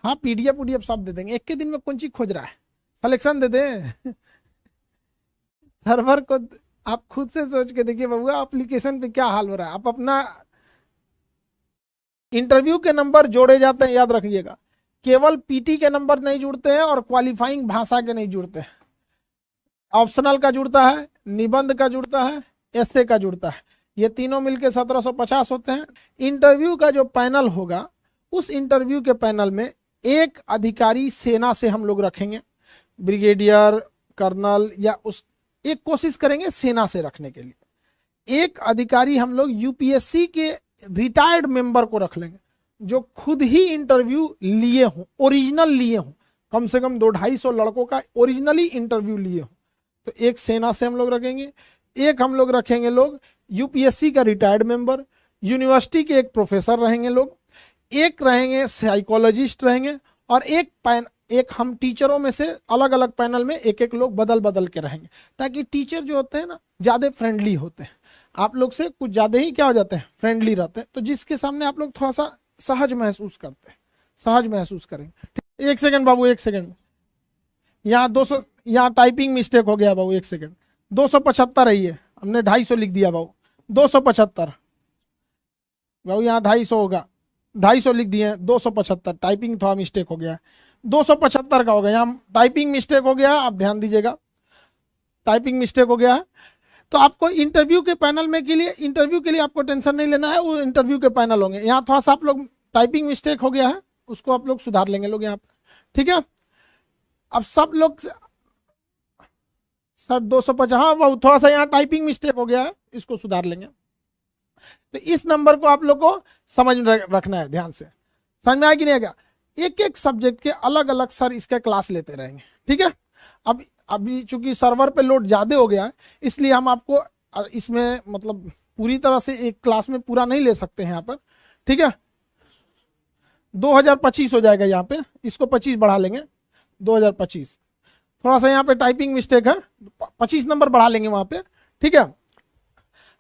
हाँ, PDF सब दे देंगे। एक के दिन में कौन चीज खोज रहा है, सिलेक्शन दे दे। सर्वर को आप खुद से सोच के देखिए बबुआ, एप्लीकेशन पे क्या हाल हो रहा है। आप अपना इंटरव्यू के नंबर जोड़े जाते हैं, याद रखिएगा। केवल पीटी के नंबर नहीं जुड़ते हैं और क्वालिफाइंग भाषा के नहीं जुड़ते हैं। ऑप्शनल का जुड़ता है, निबंध का जुड़ता है, एसए का जुड़ता है। ये तीनों मिलके 1750 होते हैं। इंटरव्यू का जो पैनल होगा, उस इंटरव्यू के पैनल में एक अधिकारी सेना से हम लोग रखेंगे, ब्रिगेडियर, कर्नल, या उस एक कोशिश करेंगे सेना से रखने के लिए। एक अधिकारी हम लोग यूपीएससी के रिटायर्ड मेंबर को रख लेंगे, जो खुद ही इंटरव्यू लिए हों, ओरिजिनल लिए हों। कम से कम 200-250 लड़कों का ओरिजिनली इंटरव्यू लिए हों। तो एक सेना से हम लोग रखेंगे, एक हम लोग रखेंगे लोग यूपीएससी का रिटायर्ड मेंबर, यूनिवर्सिटी के एक प्रोफेसर रहेंगे लोग, एक रहेंगे साइकोलॉजिस्ट रहेंगे, और एक हम टीचरों में से अलग अलग पैनल में एक एक लोग बदल बदल के रहेंगे, ताकि टीचर जो होते हैं ना ज्यादा फ्रेंडली होते हैं, आप लोग से कुछ ज्यादा ही क्या हो जाते हैं, फ्रेंडली रहते हैं। तो जिसके सामने आप लोग थोड़ा सा सहज महसूस करते हैं, सहज महसूस करेंगे। 1 सेकंड बाबू, 1 सेकंड। यहाँ 200, यहाँ टाइपिंग मिस्टेक हो गया बाबू, 1 सेकंड। 275 है, ये हमने 250 लिख दिया बाबू, 275 बाबू, यहाँ 250 होगा, 250 लिख दिए, 275। टाइपिंग थोड़ा मिस्टेक हो गया, 275 का हो गया, यहाँ टाइपिंग मिस्टेक हो गया है, आप ध्यान दीजिएगा, टाइपिंग मिस्टेक हो गया है। तो आपको इंटरव्यू के पैनल में के लिए, इंटरव्यू के लिए आपको टेंशन नहीं लेना है, वो इंटरव्यू के पैनल होंगे। यहाँ थोड़ा सा आप लोग टाइपिंग मिस्टेक हो गया है, उसको आप लोग सुधार लेंगे लोग यहाँ पे, ठीक है। अब सब लोग सर 250, हाँ वो थोड़ा सा यहाँ टाइपिंग मिस्टेक हो गया है, इसको सुधार लेंगे। तो इस नंबर को आप लोग को समझ में रखना है ध्यान से, समझ में आया कि नहीं आएगा। एक एक सब्जेक्ट के अलग अलग सर इसका क्लास लेते रहेंगे, ठीक है। अब अभी चूंकि सर्वर पे लोड ज्यादा हो गया है, इसलिए हम आपको इसमें मतलब पूरी तरह से एक क्लास में पूरा नहीं ले सकते हैं यहाँ पर, ठीक है। 2025 हो जाएगा यहाँ पे, इसको 25 बढ़ा लेंगे, 2025। थोड़ा सा यहाँ पे टाइपिंग मिस्टेक है, 25 नंबर बढ़ा लेंगे वहां पे, ठीक है।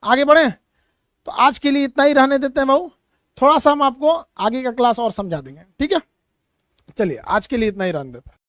आगे बढ़े, तो आज के लिए इतना ही रहने देते हैं भाऊ, थोड़ा सा हम आपको आगे का क्लास और समझा देंगे, ठीक है। चलिए आज के लिए इतना ही रहने देते हैं।